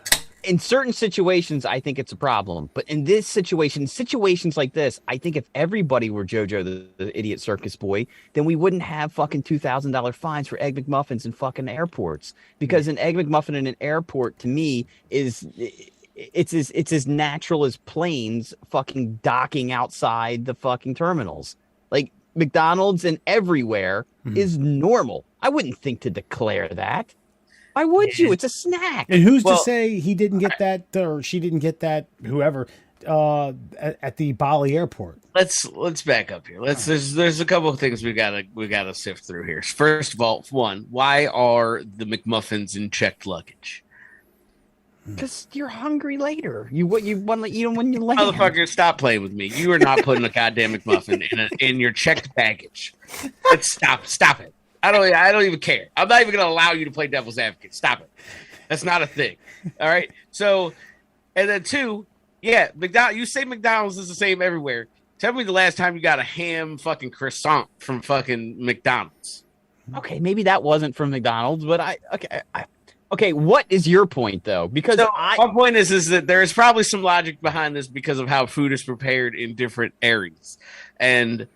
In certain situations, I think it's a problem. But in this situation, situations like this, I think if everybody were JoJo the idiot circus boy, then we wouldn't have fucking $2,000 fines for Egg McMuffins in fucking airports. Because an Egg McMuffin in an airport, to me, it's as natural as planes fucking docking outside the fucking terminals. Like McDonald's and everywhere is normal. I wouldn't think to declare that. Why would you? It's a snack. And who's to say he didn't get that or she didn't get that, whoever, at the Bali airport? Let's back up here. There's a couple of things we gotta sift through here. First of all, one, why are the McMuffins in checked luggage? Because you're hungry later. You want to eat them when you land. Motherfucker, stop playing with me. You are not putting a goddamn McMuffin in your checked baggage. Let's stop it. I don't even care. I'm not even going to allow you to play devil's advocate. Stop it. That's not a thing. All right. So, and then two, yeah, you say McDonald's is the same everywhere. Tell me the last time you got a ham fucking croissant from fucking McDonald's. Okay, maybe that wasn't from McDonald's, but okay. What is your point though? Because my point is that there is probably some logic behind this because of how food is prepared in different areas, and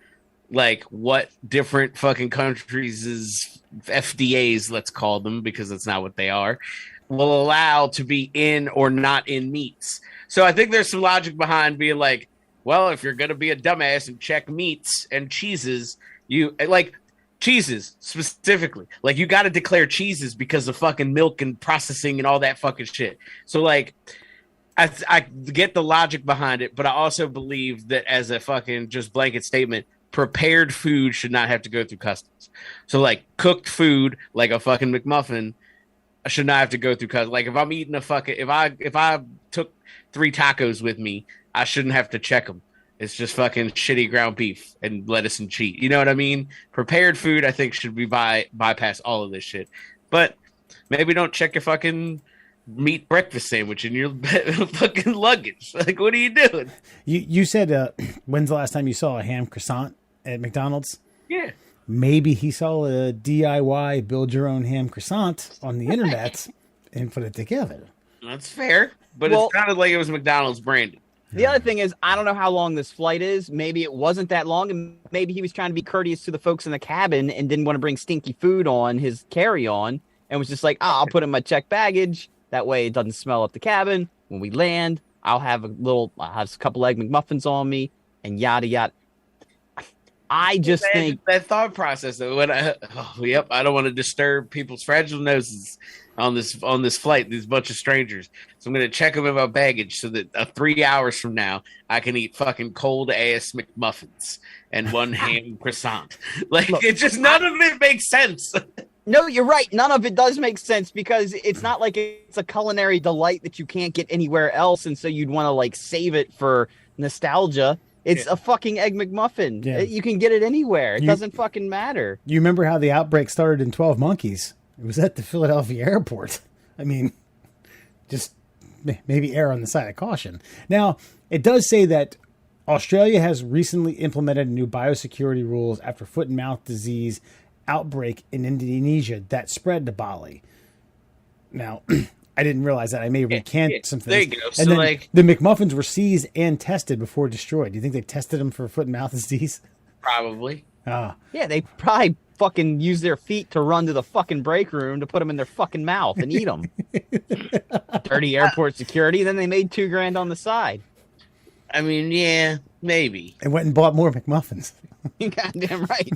like what different fucking countries' FDAs, let's call them, because that's not what they are, will allow to be in or not in meats. So I think there's some logic behind being like, well, if you're going to be a dumbass and check meats and cheeses, you like cheeses specifically, like you got to declare cheeses because of fucking milk and processing and all that fucking shit. So like, I get the logic behind it, but I also believe that as a fucking just blanket statement, prepared food should not have to go through customs. So like cooked food, like a fucking McMuffin, should not have to go through customs. Like if I'm eating if I took 3 tacos with me, I shouldn't have to check them. It's just fucking shitty ground beef and lettuce and cheese. You know what I mean? Prepared food, I think, should be bypass all of this shit. But maybe don't check your fucking meat breakfast sandwich in your fucking luggage. Like, what are you doing? You said, when's the last time you saw a ham croissant at McDonald's? Yeah. Maybe he saw a DIY build your own ham croissant on the internet and put it together. That's fair, but it sounded like it was McDonald's branded. The other thing is, I don't know how long this flight is. Maybe it wasn't that long, and maybe he was trying to be courteous to the folks in the cabin and didn't want to bring stinky food on his carry-on and was just like, I'll put in my checked baggage. That way it doesn't smell up the cabin. When we land, I'll have a couple Egg McMuffins on me and yada, yada. I just think that thought process though. I don't want to disturb people's fragile noses on this flight. These bunch of strangers, so I'm going to check them in my baggage so that 3 hours from now I can eat fucking cold ass McMuffins and one ham croissant. Like look, it just none of it makes sense. No, you're right. None of it does make sense because it's not like it's a culinary delight that you can't get anywhere else, and so you'd want to like save it for nostalgia. It's a fucking Egg McMuffin. Yeah. You can get it anywhere. It doesn't fucking matter. You remember how the outbreak started in 12 Monkeys? It was at the Philadelphia airport. I mean, just maybe err on the side of caution. Now, it does say that Australia has recently implemented new biosecurity rules after foot and mouth disease outbreak in Indonesia that spread to Bali. Now, I didn't realize that. I may recant some things. There you go. And then the McMuffins were seized and tested before destroyed. Do you think they tested them for foot and mouth disease? Probably. Yeah, they probably fucking use their feet to run to the fucking break room to put them in their fucking mouth and eat them. Dirty airport security. Then they made $2,000 on the side. I mean, yeah, maybe. And went and bought more McMuffins. Goddamn right.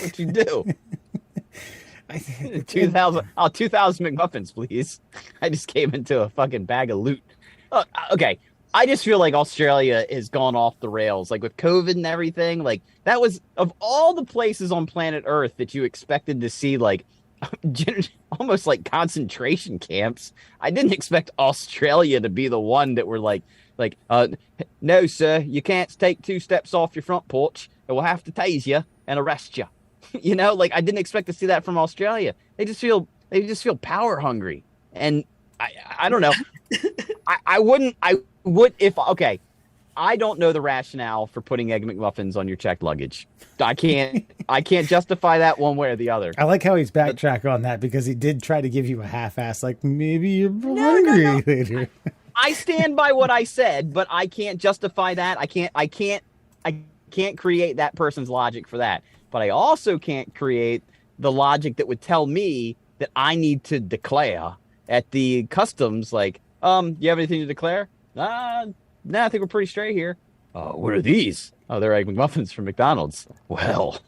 What you do? 2,000 McMuffins, please. I just came into a fucking bag of loot. Okay, I just feel like Australia has gone off the rails, like with COVID and everything. Like that was of all the places on planet Earth that you expected to see, like almost like concentration camps. I didn't expect Australia to be the one that were like, no, sir, you can't take 2 steps off your front porch. We'll have to tase you and arrest you. You know, like I didn't expect to see that from Australia. They They just feel power hungry. And I don't know. I don't know the rationale for putting Egg McMuffins on your checked luggage. I can't justify that one way or the other. I like how he's backtrack on that because he did try to give you a half-ass, like, maybe you're hungry later. I stand by what I said, but I can't justify that. I can't create that person's logic for that. But I also can't create the logic that would tell me that I need to declare at the customs, like, you have anything to declare? No, I think we're pretty straight here. What are these? Oh, they're Egg McMuffins from McDonald's. Well,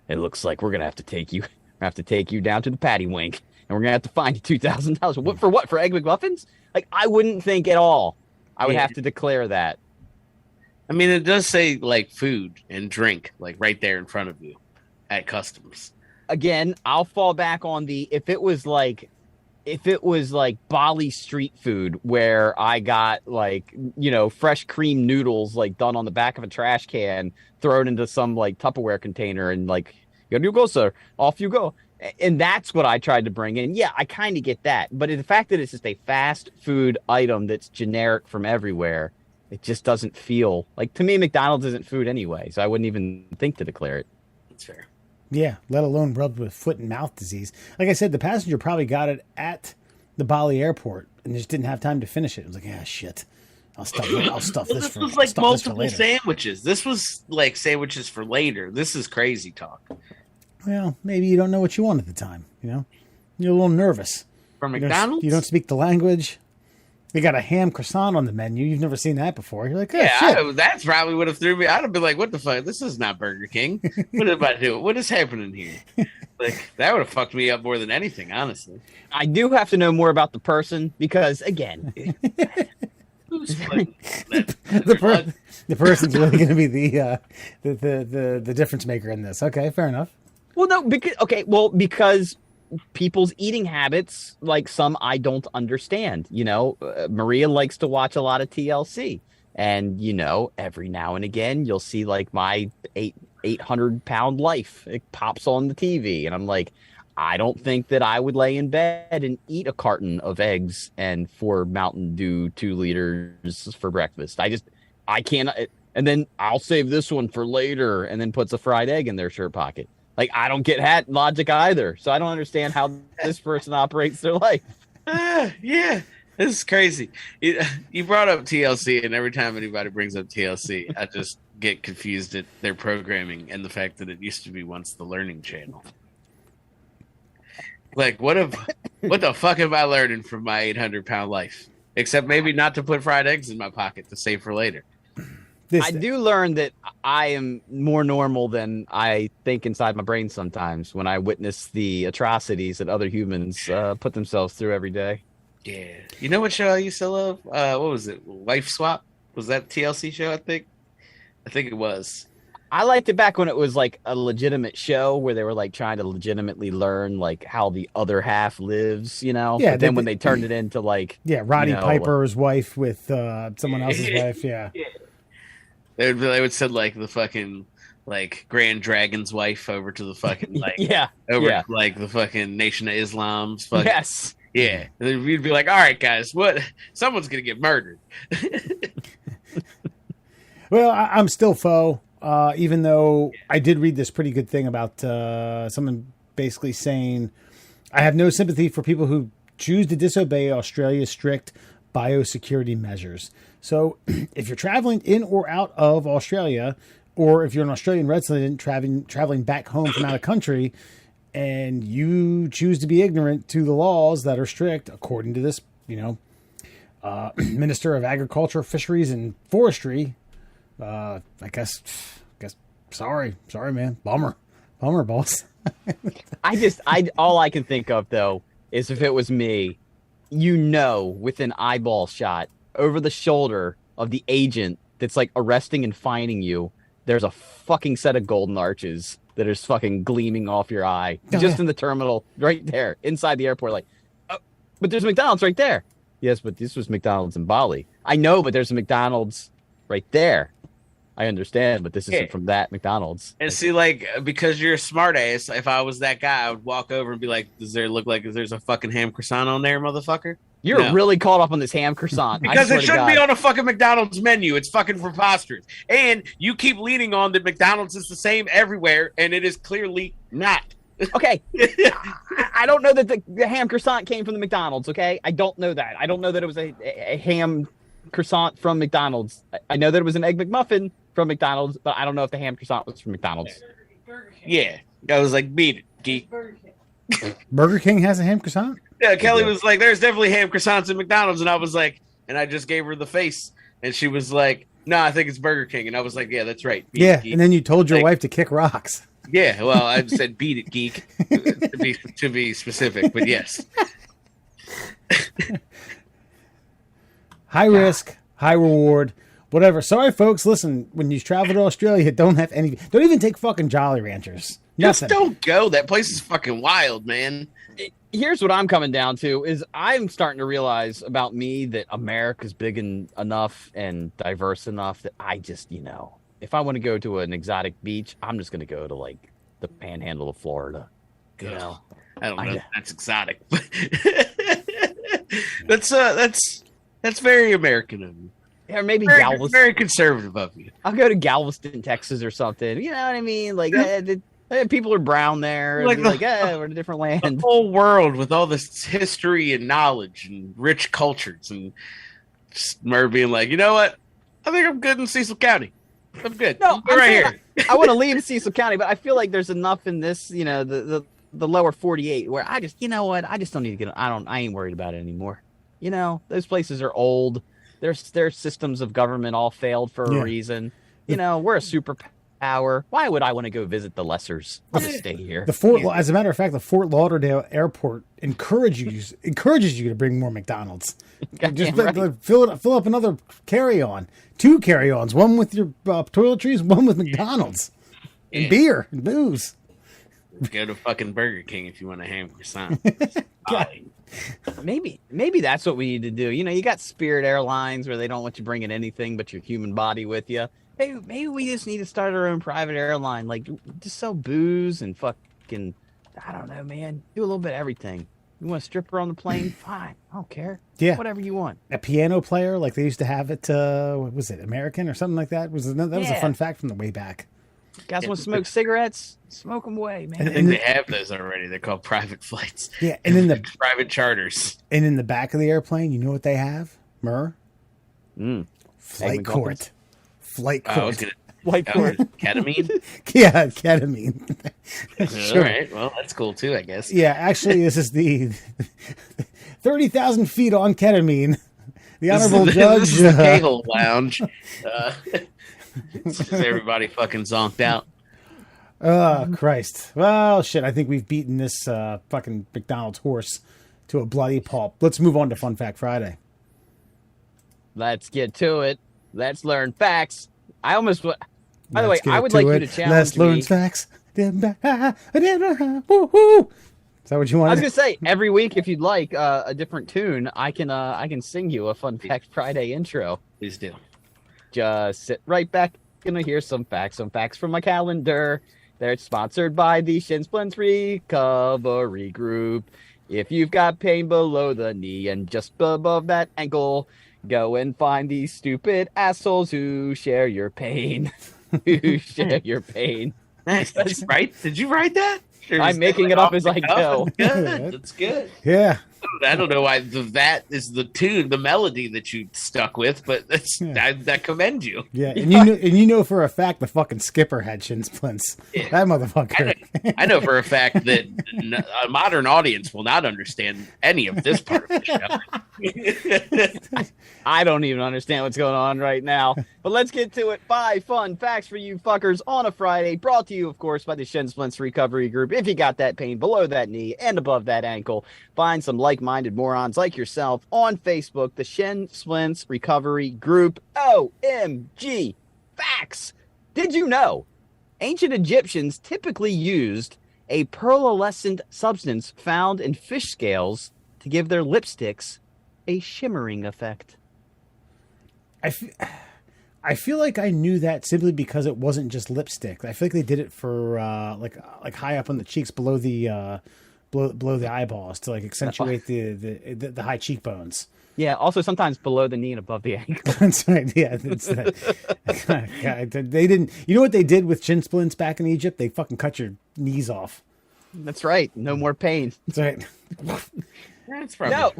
it looks like we're gonna have to take you down to the patty wink, and we're gonna have to find you $2,000. What for? What, for Egg McMuffins? Like, I wouldn't think at all I would have to declare that. I mean, it does say like food and drink, like right there in front of you at customs. Again, I'll fall back on if it was like Bali street food where I got, like, you know, fresh cream noodles, like, done on the back of a trash can, thrown into some, like, Tupperware container, and, like, here you go, sir, off you go. And that's what I tried to bring in. Yeah, I kind of get that. But the fact that it's just a fast food item that's generic from everywhere, it just doesn't feel like, to me, McDonald's isn't food anyway, so I wouldn't even think to declare it. That's fair. Yeah, let alone rubbed with foot and mouth disease. Like I said, the passenger probably got it at the Bali airport and just didn't have time to finish it. It was like, shit. I'll stuff this for was like multiple sandwiches. This was like sandwiches for later. This is crazy talk. Well, maybe you don't know what you want at the time, you know? You're a little nervous. For McDonald's? You don't speak the language. They got a ham croissant on the menu. You've never seen that before. You're like, shit. That's probably would have threw me. I'd have been like, what the fuck? This is not Burger King. What am I doing? What is happening here? Like, that would have fucked me up more than anything, honestly. I do have to know more about the person because, again, the person's really going to be the difference maker in this. Okay, fair enough. Well, no, because people's eating habits, like, some I don't understand. You know, Maria likes to watch a lot of TLC, and, you know, every now and again you'll see, like, my 800-pound life. It pops on the TV, and I'm like, I don't think that I would lay in bed and eat a carton of eggs and 4 Mountain Dew 2 liters for breakfast. I can't. And then I'll save this one for later, and then puts a fried egg in their shirt pocket. Like, I don't get hat logic either. So I don't understand how this person operates their life. Yeah, this is crazy. You brought up TLC, and every time anybody brings up TLC, I just get confused at their programming and the fact that it used to be once the Learning Channel. Like, what the fuck am I learning from my 800-pound life? Except maybe not to put fried eggs in my pocket to save for later. I do learn that I am more normal than I think inside my brain sometimes when I witness the atrocities that other humans put themselves through every day. Yeah. You know what show I used to love? What was it? Wife Swap? Was that TLC show, I think? I think it was. I liked it back when it was like a legitimate show where they were like trying to legitimately learn like how the other half lives, you know? Yeah. But then when they turned it into like... Yeah, Roddy Piper's wife with someone else's wife, yeah. They would send like the fucking like Grand Dragon's wife over to the fucking like to, like the fucking Nation of Islam's fucking yeah. And then we'd be like, all right, guys, what? Someone's gonna get murdered. Well, I'm still faux, even though I did read this pretty good thing about someone basically saying, I have no sympathy for people who choose to disobey Australia's strict biosecurity measures. So if you're traveling in or out of Australia, or if you're an Australian resident traveling back home from out of country, and you choose to be ignorant to the laws that are strict, according to this, Minister of Agriculture, Fisheries, and Forestry, I guess, sorry, man, bummer, boss. All I can think of though is if it was me, with an eyeball shot over the shoulder of the agent that's like arresting and fining you, there's a fucking set of golden arches that is fucking gleaming off your eye just in the terminal right there inside the airport. Like, oh, but there's McDonald's right there. Yes, but this was McDonald's in Bali. I know, but there's a McDonald's right there. I understand, but this isn't from that McDonald's. And see, like, because you're a smart ass, if I was that guy, I would walk over and be like, does there look like there's a fucking ham croissant on there, motherfucker? You're really caught up on this ham croissant. Because it shouldn't be on a fucking McDonald's menu. It's fucking preposterous. And you keep leaning on that McDonald's is the same everywhere, and it is clearly not. Okay. I don't know that the ham croissant came from the McDonald's, okay? I don't know that. I don't know that it was a ham croissant from McDonald's. I know that it was an egg McMuffin from McDonald's, but I don't know if the ham croissant was from McDonald's. Yeah. I was like, beat it, geek. Burger King has a ham croissant? Yeah, Kelly was like, there's definitely ham croissants at McDonald's. And I was like, and I just gave her the face. And she was like, no, I think it's Burger King. And I was like, yeah, that's right. Beat it, geek. And then you told your wife to kick rocks. Yeah, well, I said beat it, geek, to be specific, but yes. High risk, high reward, whatever. Sorry, folks. Listen, when you travel to Australia, don't even take fucking Jolly Ranchers. Nothing. Just don't go. That place is fucking wild, man. Here's what I'm coming down to is I'm starting to realize about me that America's big enough and diverse enough that I just, if I want to go to an exotic beach, I'm just going to go to like the panhandle of Florida. I don't know. That's exotic. That's very American of you. Or maybe Galveston. Very conservative of you. I'll go to Galveston, Texas or something. You know what I mean? Like people are brown there. We're in a different land. The whole world with all this history and knowledge and rich cultures, and just Murr being like, you know what? I think I'm good in Cecil County. I'm good. No, I'm right here. I want to leave Cecil County, but I feel like there's enough in this, the lower 48 where I just, I just don't need to get. I ain't worried about it anymore. Those places are old. Their systems of government all failed for a reason. We're a superpower. Why would I want to go visit the lessers? I'll just stay here. As a matter of fact, the Fort Lauderdale airport encourages you to bring more McDonald's. Just fill up another carry-on, 2 carry-ons, one with your toiletries, one with McDonald's, and beer and booze. Go to fucking Burger King if you want a ham croissant. Maybe that's what we need to do. You got Spirit Airlines where they don't let you bring in anything but your human body with you. Maybe we just need to start our own private airline, like just sell booze and fucking, I don't know, man. Do a little bit of everything. You want a stripper on the plane? Fine. I don't care. Yeah. Whatever you want. A piano player like they used to have at, what was it, American or something like that? That was a fun fact from the way back. Guys want to smoke cigarettes? Smoke them away, man. I think they have those already. They're called private flights. Yeah, and in the private charters. And in the back of the airplane, you know what they have? Murr? Flight court. Flight court. Flight court. Ketamine? Yeah, ketamine. Sure. All right. Well, that's cool too, I guess. Yeah, actually, this is the 30,000 feet on ketamine. The Honorable Judge. This is the K-hole lounge. Everybody fucking zonked out. Oh, Christ. Well, shit, I think we've beaten this fucking McDonald's horse to a bloody pulp. Let's move on to Fun Fact Friday. Let's get to it. Let's learn facts. By the way, I would like you to challenge me. Let's learn facts. Woo-hoo. Is that what you want? I was gonna say every week, if you'd like a different tune, I can sing you a Fun Fact Friday intro. Please do. Just sit right back and hear some facts from my calendar. They're sponsored by the Shin Splints Recovery Group. If you've got pain below the knee and just above that ankle, go and find these stupid assholes who share your pain. Who share your pain. Nice. Did you write that? Sure, I'm making it up as I go. That's good. Yeah. I don't know why that is the tune, the melody that you stuck with, but I commend you. Yeah, and you know for a fact the fucking skipper had shin splints. Yeah. That motherfucker. I know for a fact that a modern audience will not understand any of this part of the show. I don't even understand what's going on right now. But let's get to it. 5 fun facts for you fuckers on a Friday, brought to you, of course, by the Shin Splints Recovery Group. If you got that pain below that knee and above that ankle, find some like-minded morons like yourself on Facebook, the Shin Splints Recovery Group. OMG facts! Did you know ancient Egyptians typically used a pearlescent substance found in fish scales to give their I feel like I knew that simply because it wasn't just lipstick. I feel like they did it for like high up on the cheeks, below the below the eyeballs, to like accentuate the high cheekbones. Yeah. Also, sometimes below the knee and above the ankle. That's right. Yeah, it's they didn't. You know what they did with chin splints back in Egypt? They fucking cut your knees off. That's right. No more pain. That's right. That's probably No.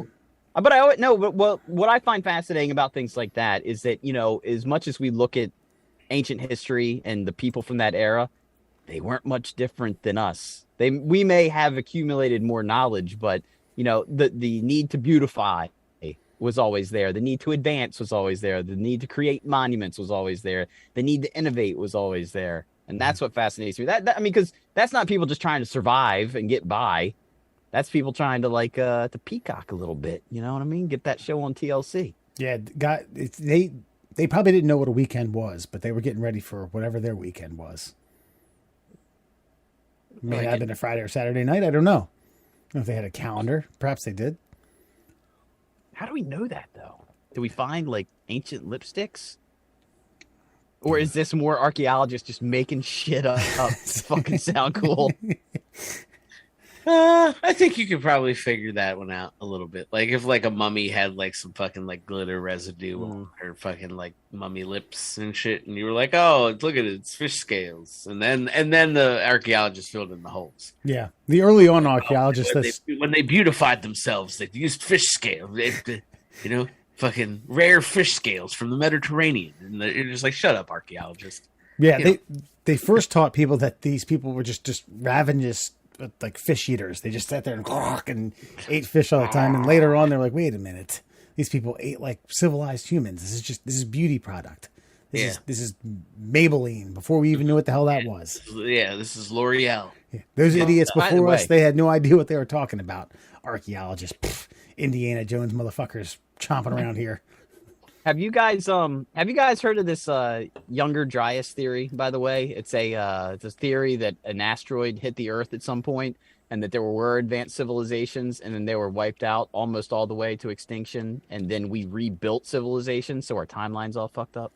But I always no. But what I find fascinating about things like that is that, you know, as much as we look at ancient history and the people from that era, they weren't much different than us. We may have accumulated more knowledge, but, you know, the need to beautify was always there. The need to advance was always there. The need to create monuments was always there. The need to innovate was always there. And that's what fascinates me. That I mean, because that's not people just trying to survive and get by. That's people trying to to peacock a little bit. You know what I mean? Get that show on TLC. Yeah, they probably didn't know what a weekend was, but they were getting ready for whatever their weekend was. It may have been a Friday or Saturday night. I don't know. I don't know if they had a calendar. Perhaps they did. How do we know that, though? Do we find, like, ancient lipsticks? Or is this more archaeologists just making shit up to fucking sound cool? I think you could probably figure that one out a little bit. Like if like a mummy had like some fucking like glitter residue on her fucking like mummy lips and shit, and you were like, oh, look at it, it's fish scales, and then the archaeologists filled in the holes. Yeah, the early on archaeologists when they beautified themselves, they used fish scales, you know, fucking rare fish scales from the Mediterranean, and you're just like, shut up, archaeologist. Yeah, they first taught people that these people were just ravenous, like fish eaters. They just sat there and ate fish all the time. And later on, they're like, wait a minute, these people ate like civilized humans. This is beauty product. This is Maybelline before we even knew what the hell that was. Yeah, this is L'Oreal. Yeah. Those idiots before us, they had no idea what they were talking about. Archaeologists, Indiana Jones motherfuckers chomping around here. Have you guys heard of this Younger Dryas theory, by the way? It's a theory that an asteroid hit the Earth at some point, and that there were advanced civilizations, and then they were wiped out almost all the way to extinction, and then we rebuilt civilization, so our timeline's all fucked up.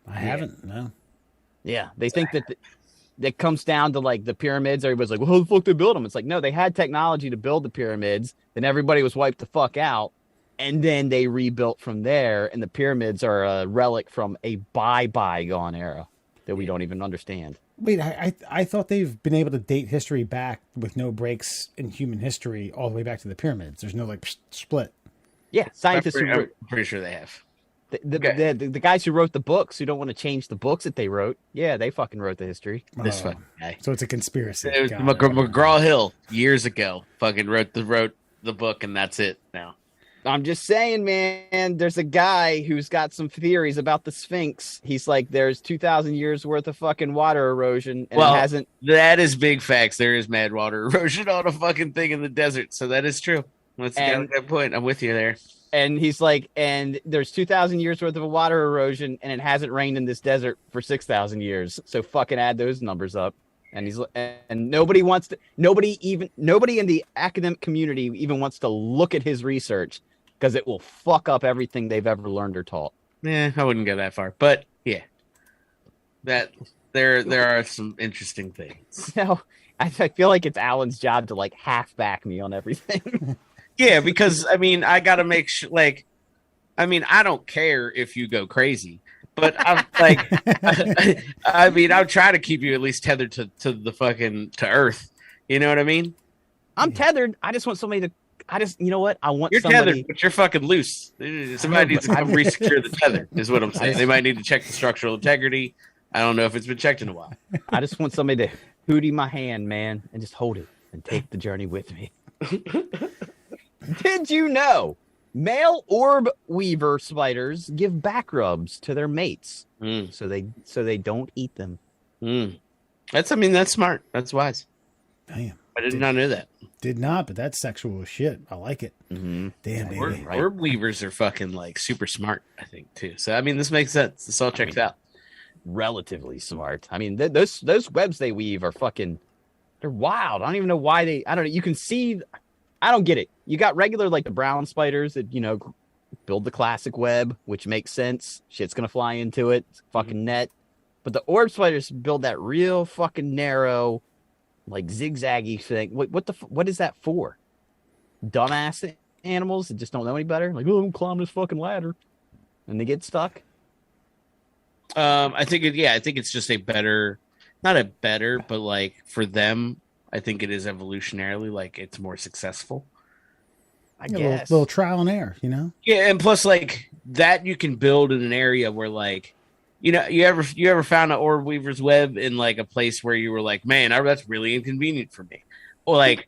I haven't, no. Yeah, they think that that comes down to like the pyramids. Everybody's like, well, how the fuck they build them? It's like, no, they had technology to build the pyramids, then everybody was wiped the fuck out. And then they rebuilt from there, and the pyramids are a relic from a bygone era that we don't even understand. Wait, I thought they've been able to date history back with no breaks in human history all the way back to the pyramids. There's no like split. Yeah, scientists. I'm pretty sure they have. The guys who wrote the books, who don't want to change the books that they wrote, yeah, they fucking wrote the history. This fucking guy. So it's a conspiracy. It was McGraw-Hill years ago. Fucking wrote the book, and that's it now. I'm just saying, man, there's a guy who's got some theories about the Sphinx. He's like, there's 2,000 years worth of fucking water erosion, and it hasn't. That is big facts. There is mad water erosion on a fucking thing in the desert, so that is true. That's a good point. I'm with you there. And he's like, and there's 2,000 years worth of water erosion, and it hasn't rained in this desert for 6,000 years. So fucking add those numbers up. And nobody in the academic community even wants to look at his research, because it will fuck up everything they've ever learned or taught. Yeah, I wouldn't go that far, but yeah, that there are some interesting things. No, I feel like it's Alan's job to like half back me on everything. Yeah, because I mean, I got to make sure. Like, I mean, I don't care if you go crazy, but I'm like, I mean, I'll try to keep you at least tethered to Earth. You know what I mean? I'm tethered. I just want somebody to. You know what? I want you're somebody... tethered, but you're fucking loose. Somebody needs to come re-secure the tether, is what I'm saying. They might need to check the structural integrity. I don't know if it's been checked in a while. I just want somebody to hootie my hand, man, and just hold it and take the journey with me. Did you know male orb weaver spiders give back rubs to their mates so they don't eat them? That's smart. That's wise. Damn. I did not know that. Did not, but that's sexual as shit. I like it. Mm-hmm. Damn, baby. Orb weavers are fucking like super smart, I think, too. So I mean, this makes sense. This all checks out. Relatively smart. I mean, those webs they weave are they're wild. I don't even know why I don't know. You can see. I don't get it. You got regular like the brown spiders that build the classic web, which makes sense. Shit's gonna fly into it. It's a fucking net. But the orb spiders build that real fucking narrow, like zigzaggy thing. What is that for? Dumbass animals that just don't know any better. Like, oh, I'm climbing this fucking ladder, and they get stuck. I think it's just not a better, but like for them, I think it is evolutionarily like it's more successful. I Yeah, guess. little trial and error, you know? Yeah, and plus like that you can build in an area where like, you know, you ever found an orb weaver's web in like a place where you were like, man, that's really inconvenient for me, or like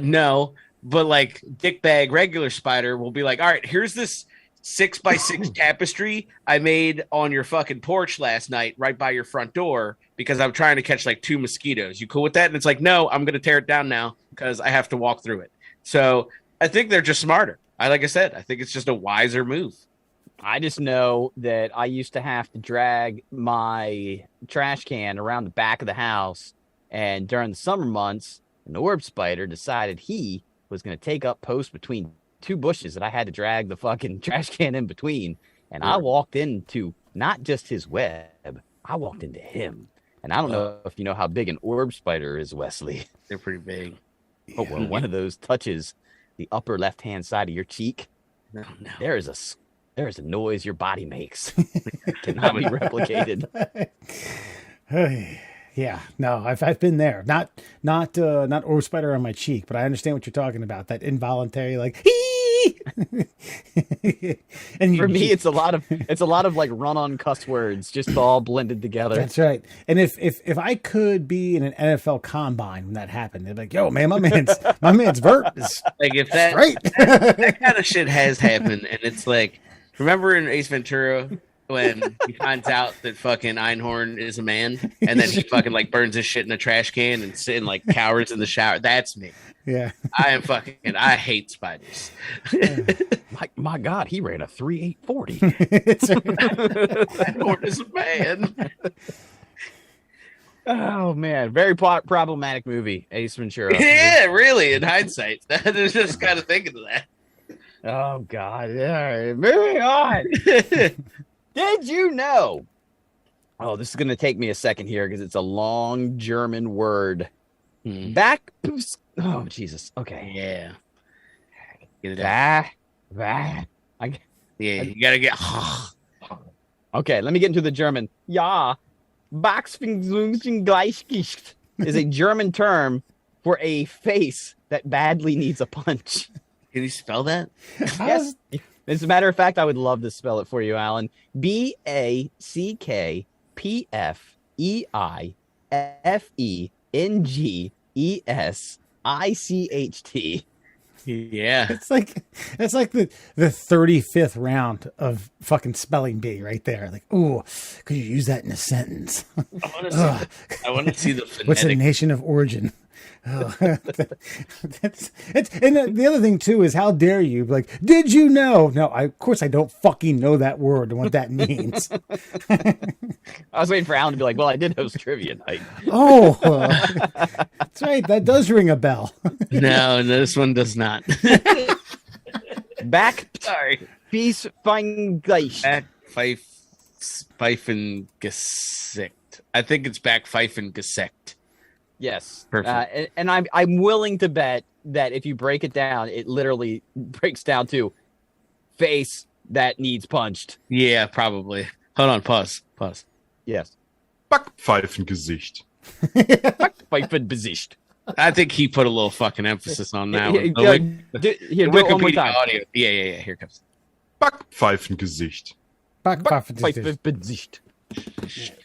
no, but like dickbag regular spider will be like, all right, here's this 6x6 tapestry I made on your fucking porch last night, right by your front door, because I'm trying to catch like 2 mosquitoes. You cool with that? And it's like, no, I'm gonna tear it down now because I have to walk through it. So I think they're just smarter. Like I said, I think it's just a wiser move. I just know that I used to have to drag my trash can around the back of the house, and during the summer months, an orb spider decided he was going to take up post between 2 bushes that I had to drag the fucking trash can in between, and I walked into not just his web, I walked into him. And I don't know if you know how big an orb spider is, Wesley. They're pretty big. Oh, well, one of those touches the upper left-hand side of your cheek. No. There is a noise your body makes. It cannot be replicated. Yeah, no, I've been there. Not orb spider on my cheek, but I understand what you're talking about. That involuntary like and For me, it's a lot of like run-on cuss words just all blended together. That's right. And if I could be in an NFL combine when that happened, they'd be like, "Yo, man, my man's vert is Like if that straight." that kind of shit has happened, and it's like, remember in Ace Ventura when he finds out that fucking Einhorn is a man, and then he fucking like burns his shit in a trash can and like cowers in the shower? That's me. Yeah. I hate spiders. My God, he ran a 3.840. Einhorn is a man. Oh man, very problematic movie, Ace Ventura. Yeah, really. In hindsight, I was just kind of thinking of that. Oh God. All right, moving on. Did you know? Oh, this is going to take me a second here because it's a long German word. Back. Oh, Jesus. Okay. Yeah. Get it out. Yeah, You gotta get. okay, let me get into the German. Ja, Backfingleichgewicht is a German term for a face that badly needs a punch. Can you spell that? Yes. As a matter of fact, I would love to spell it for you, Alan. BACKPFEIFENGESICHT. Yeah. It's like the 35th round of fucking spelling bee right there. Like, ooh, could you use that in a sentence? I want to see the phonetic. What's the nation of origin? Oh, and the other thing too is, how dare you? Like, did you know? No, of course I don't fucking know that word and what that means. I was waiting for Alan to be like, well, I did host trivia night. Oh, that's right. That does ring a bell. No, this one does not. Back. Sorry. Peace. Feingleich. Back Pfeifengesicht. I think it's back Pfeifengesicht. Yes. Perfect. And I'm willing to bet that if you break it down, it literally breaks down to face that needs punched. Yeah, probably. Hold on. Pause. Yes. Backpfeifengesicht. Pfeifengesicht. I think he put a little fucking emphasis on that one. Here, do it one more time. Audio. Yeah. Here it comes. Backpfeifengesicht. Pfeifengesicht.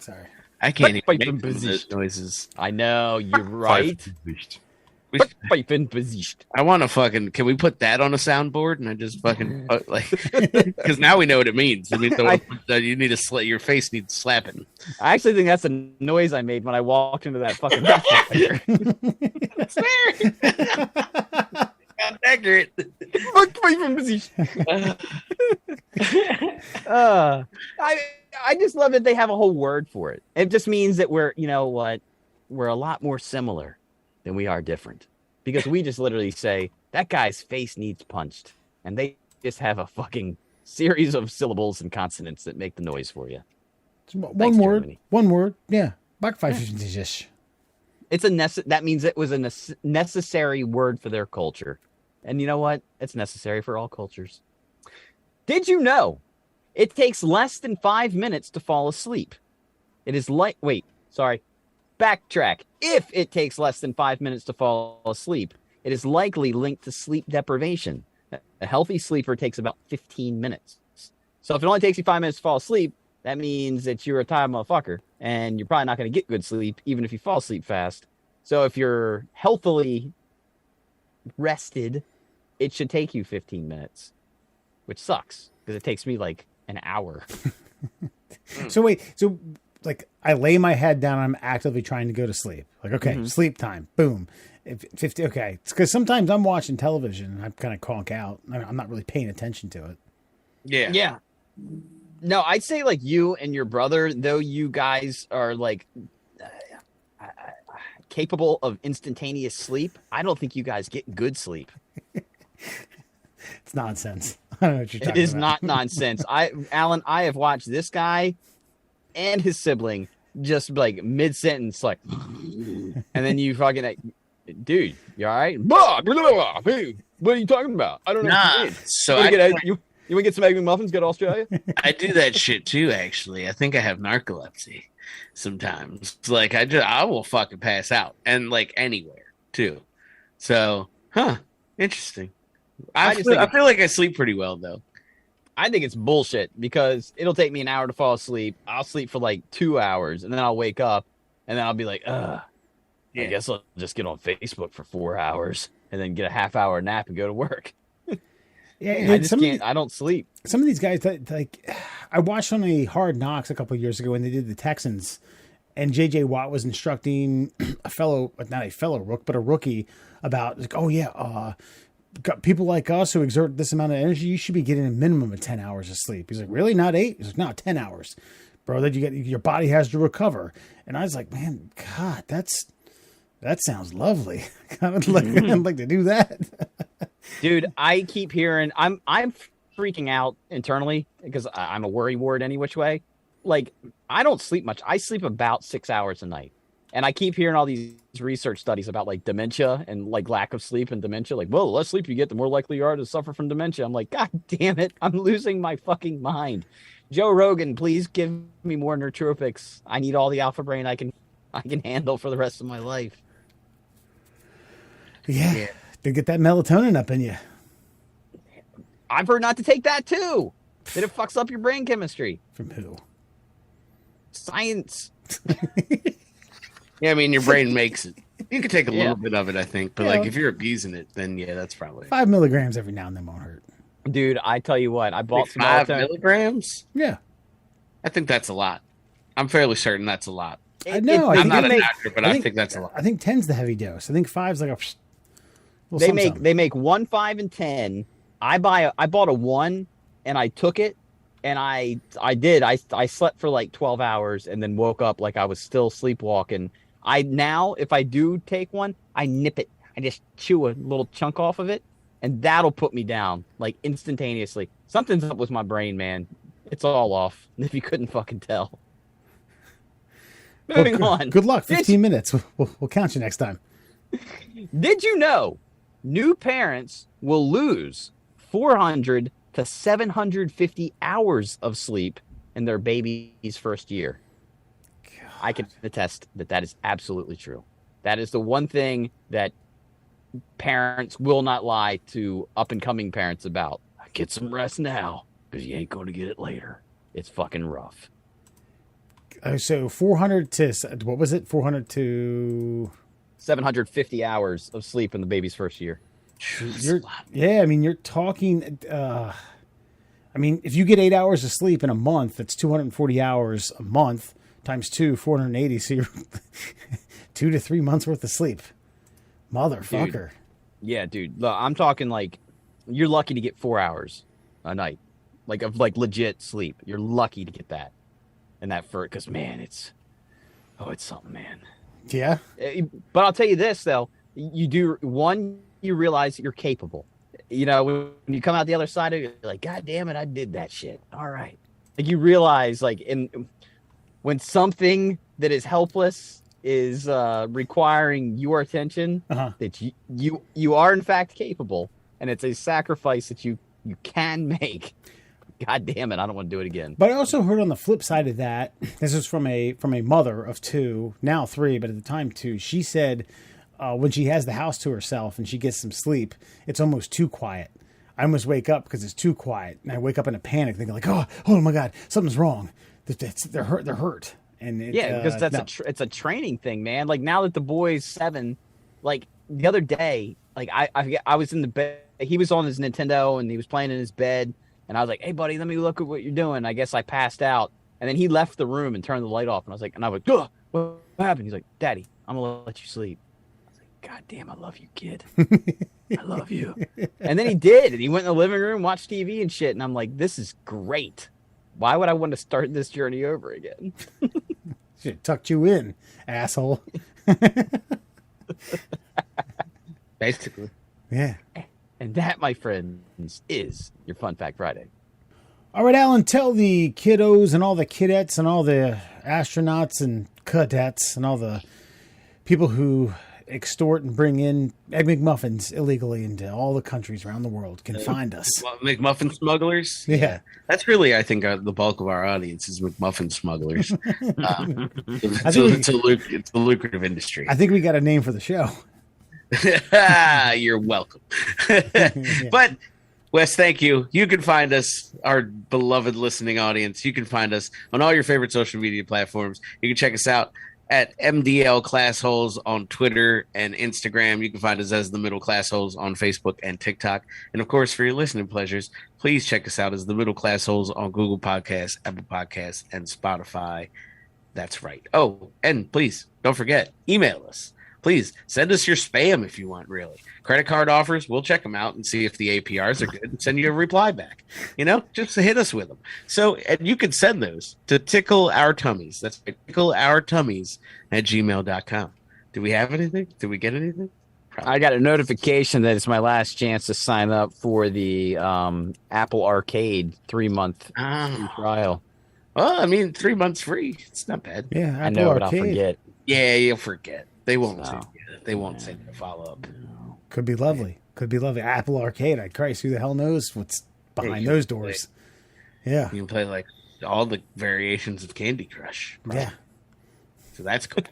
Sorry. I can't even make Pfeifengesicht. those noises. I know, you're right. Pfeifengesicht. Pfeifengesicht. I want to fucking. Can we put that on a soundboard and I just fucking put, like? Because now we know what it means. It means you need to your face needs slapping. I actually think that's the noise I made when I walked into that fucking fire. That's fair. Accurate. I just love that they have a whole word for it. It just means that we're a lot more similar than we are different, because we just literally say that guy's face needs punched, and they just have a fucking series of syllables and consonants that make the noise for you. One Thanks, word. Germany. One word. Yeah. Back 550-ish. It's that means it was a necessary word for their culture. And you know what? It's necessary for all cultures. Did you know it takes less than 5 minutes to fall asleep? It is backtrack. If it takes less than 5 minutes to fall asleep, it is likely linked to sleep deprivation. A healthy sleeper takes about 15 minutes. So if it only takes you 5 minutes to fall asleep, that means that you're a tired motherfucker, and you're probably not going to get good sleep, even if you fall asleep fast. So if you're healthily rested, it should take you 15 minutes, which sucks, because it takes me like an hour. So like I lay my head down, I'm actively trying to go to sleep. Like, okay, sleep time, boom. 50, okay. It's because sometimes I'm watching television and I kind of conk out. I'm not really paying attention to it. Yeah. No, I'd say like you and your brother, though you guys are like capable of instantaneous sleep, I don't think you guys get good sleep. It's nonsense. I don't know what you're talking about. It is not nonsense. Alan, I have watched this guy and his sibling just like mid-sentence, like, and then you fucking like, dude, you all right? Blah, blah, blah, blah. Hey, what are you talking about? I don't know. Nah, what you mean. so You want to get some egg McMuffins? Go to Australia? I do that shit too. Actually, I think I have narcolepsy. Sometimes, like I will fucking pass out, and like anywhere too. So, interesting. I feel like I sleep pretty well though. I think it's bullshit because it'll take me an hour to fall asleep. I'll sleep for like 2 hours, and then I'll wake up, and then I'll be like, I guess I'll just get on Facebook for 4 hours, and then get a half-hour nap and go to work. Yeah, I just can't. I don't sleep. Some of these guys, like, I watched on a Hard Knocks a couple of years ago when they did the Texans, and J.J. Watt was instructing not a fellow rook, but a rookie about, like, people like us who exert this amount of energy, you should be getting a minimum of 10 hours of sleep. He's like, really? Not 8? He's like, no, 10 hours. Bro, that your body has to recover. And I was like, man, God, that sounds lovely. I'd like to do that. Dude, I keep hearing I'm freaking out internally because I'm a worry ward any which way. Like, I don't sleep much. I sleep about 6 hours a night. And I keep hearing all these research studies about like dementia and like lack of sleep and dementia. Like, well, the less sleep you get, the more likely you are to suffer from dementia. I'm like, God damn it. I'm losing my fucking mind. Joe Rogan, please give me more nootropics. I need all the alpha brain I can handle for the rest of my life. Yeah. To get that melatonin up in you. I've heard not to take that too. That it fucks up your brain chemistry. From who? Science. Yeah, I mean, your brain makes it. You can take a little bit of it, I think. But, like, if you're abusing it, then, yeah, that's probably 5 milligrams every now and then won't hurt. Dude, I tell you what. I bought some 5 melatonin. milligrams? Yeah. I think that's a lot. I'm fairly certain that's a lot. I know. I'm not a doctor, but I think that's a lot. I think 10's the heavy dose. I think 5's like a... They make 1, 5, and 10. I bought a 1, and I took it, and I slept for like 12 hours and then woke up like I was still sleepwalking. If I do take one, I nip it. I just chew a little chunk off of it, and that'll put me down like instantaneously. Something's up with my brain, man. It's all off. If you couldn't fucking tell. Moving on. Good luck. 15 minutes. We'll count you next time. Did you know new parents will lose 400 to 750 hours of sleep in their baby's first year? God. I can attest that is absolutely true. That is the one thing that parents will not lie to up-and-coming parents about. Get some rest now, because you ain't going to get it later. It's fucking rough. So 400 to, what was it? 400 to... 750 hours of sleep in the baby's first year. I mean, you're talking... I mean, if you get 8 hours of sleep in a month, that's 240 hours a month times 2, 480. So you're 2 to 3 months worth of sleep. Motherfucker. Dude. Yeah, dude. Look, I'm talking like you're lucky to get 4 hours a night, like of like legit sleep. You're lucky to get that, and that for because man, it's something, man. Yeah. But I'll tell you this though, you realize you're capable. you know, when you come out the other side of it, you're like, God damn it, I did that shit. All right. Like you realize, like, when something that is helpless is requiring your attention, that you are in fact capable, and it's a sacrifice that you can make. God damn it, I don't want to do it again. But I also heard on the flip side of that, this is from a mother of 2, now 3, but at the time 2. She said when she has the house to herself and she gets some sleep, it's almost too quiet. I almost wake up because it's too quiet, and I wake up in a panic, thinking like, oh my God, something's wrong. They're hurt. And because it's a training thing, man. Like now that the boy's 7, like the other day, like I was in the bed. He was on his Nintendo and he was playing in his bed, and I was like, "Hey, buddy, let me look at what you're doing." I guess I passed out, and then he left the room and turned the light off, and I was like, "Ugh, what happened?" He's like, "Daddy, I'm gonna let you sleep." I was like, "God damn, I love you, kid. I love you." And then he did, and he went in the living room, watched TV and shit, and I'm like, "This is great. Why would I want to start this journey over again?" Shit, tucked you in, asshole. Basically. Yeah. And that, my friends, is your Fun Fact Friday. All right, Alan, tell the kiddos and all the kidettes and all the astronauts and cadets and all the people who extort and bring in Egg McMuffins illegally into all the countries around the world can find us. McMuffin smugglers? Yeah. That's really, I think, the bulk of our audience is McMuffin smugglers. It's a lucrative industry. I think we got a name for the show. You're welcome. But, Wes, thank you. You can find us, our beloved listening audience. You can find us on all your favorite social media platforms. You can check us out at MDL Classholes on Twitter and Instagram. You can find us as the Middle Classholes on Facebook and TikTok. And of course, for your listening pleasures, please check us out as the Middle Classholes on Google Podcasts, Apple Podcasts, and Spotify. That's right. Oh, and please don't forget, email us. Please send us your spam if you want, really. Credit card offers, we'll check them out and see if the APRs are good and send you a reply back. You know, just hit us with them. So, and you can send those to Tickle Our Tummies. That's tickleourtummies@gmail.com. Do we have anything? Did we get anything? Probably. I got a notification that it's my last chance to sign up for the Apple Arcade 3-month trial. Well, I mean, 3 months free. It's not bad. Yeah, Apple I know, Arcade. but I'll forget. Yeah, you'll forget. They won't send you. They won't send you a follow-up. Could be lovely. Could be lovely. Apple Arcade. Christ, who the hell knows what's behind those doors? Yeah. You can play like all the variations of Candy Crush. Yeah. So that's good.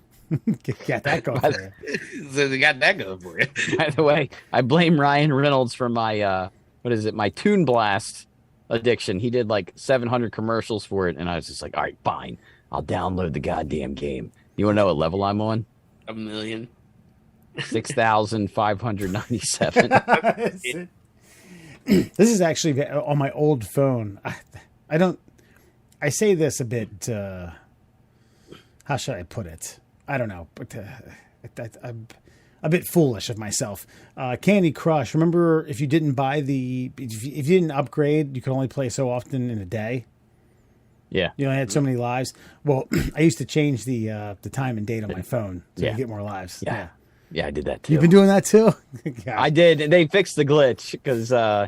Got that going for you. So they got that going for you. By the way, I blame Ryan Reynolds for my my Toon Blast addiction. He did like 700 commercials for it, and I was just like, all right, fine. I'll download the goddamn game. You want to know what level I'm on? 1 million. 6,597. This is actually on my old phone. I say this a bit, how should I put it? I don't know, but I'm a bit foolish of myself. Candy Crush, remember if you didn't if you didn't upgrade, you could only play so often in a day? Yeah. You only had so many lives. Well, I used to change the time and date on my phone so you get more lives. Yeah, I did that too. You've been doing that too? I did. They fixed the glitch because, no,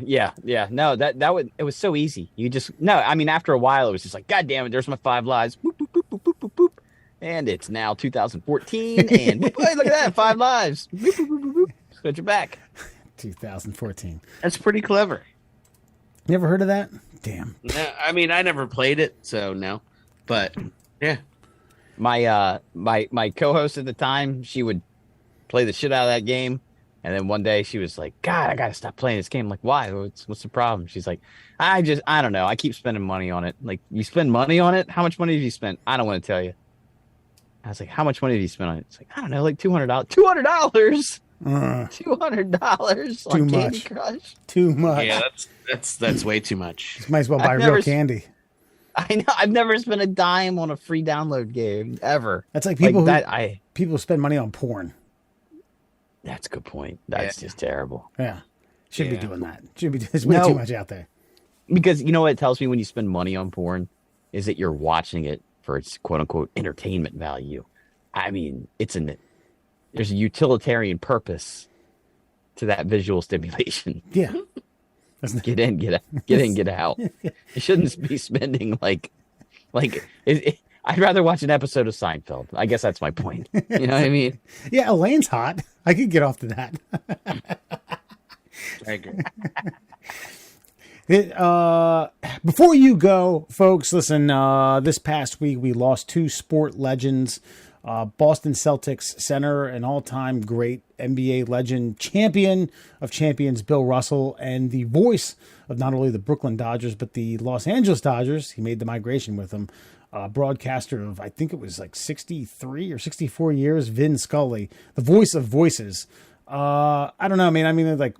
it was so easy. After a while, it was just like, God damn it, there's my 5 lives. Boop, boop, boop, boop, boop, boop, boop. And it's now 2014, and hey, look at that, 5 lives. Boop, boop, boop, boop, boop. Switch it back. 2014. That's pretty clever. You ever heard of that? Damn. No, I mean, I never played it, so no. But yeah, my co-host at the time, she would play the shit out of that game, and then one day she was like, God, I gotta stop playing this game. I'm like, why? What's the problem? She's like, I don't know. I keep spending money on it. Like, you spend money on it? How much money have you spent? I don't want to tell you. I was like, how much money have you spent on it? It's like, I don't know, like $200. $200? $200 on Candy Crush? Too much. Yeah, that's way too much. You might as well buy real candy. I know. I've never spent a dime on a free download game ever. That's like people people spend money on porn. That's a good point. That's just terrible. Yeah. Shouldn't be doing that. There's way too much out there. Because you know what it tells me when you spend money on porn is that you're watching it for its quote unquote entertainment value. I mean, there's a utilitarian purpose to that visual stimulation. Yeah. Get in, get out. You shouldn't be spending I'd rather watch an episode of Seinfeld. I guess that's my point. You know what I mean? Yeah, Elaine's hot. I could get off to that. I agree. Before you go, folks, listen, this past week we lost two sport legends. Boston Celtics center, an all-time great NBA legend, champion of champions, Bill Russell, and the voice of not only the Brooklyn Dodgers, but the Los Angeles Dodgers. He made the migration with them. Broadcaster of, I think it was like 63 or 64 years, Vin Scully, the voice of voices. I don't know, man. I mean, like,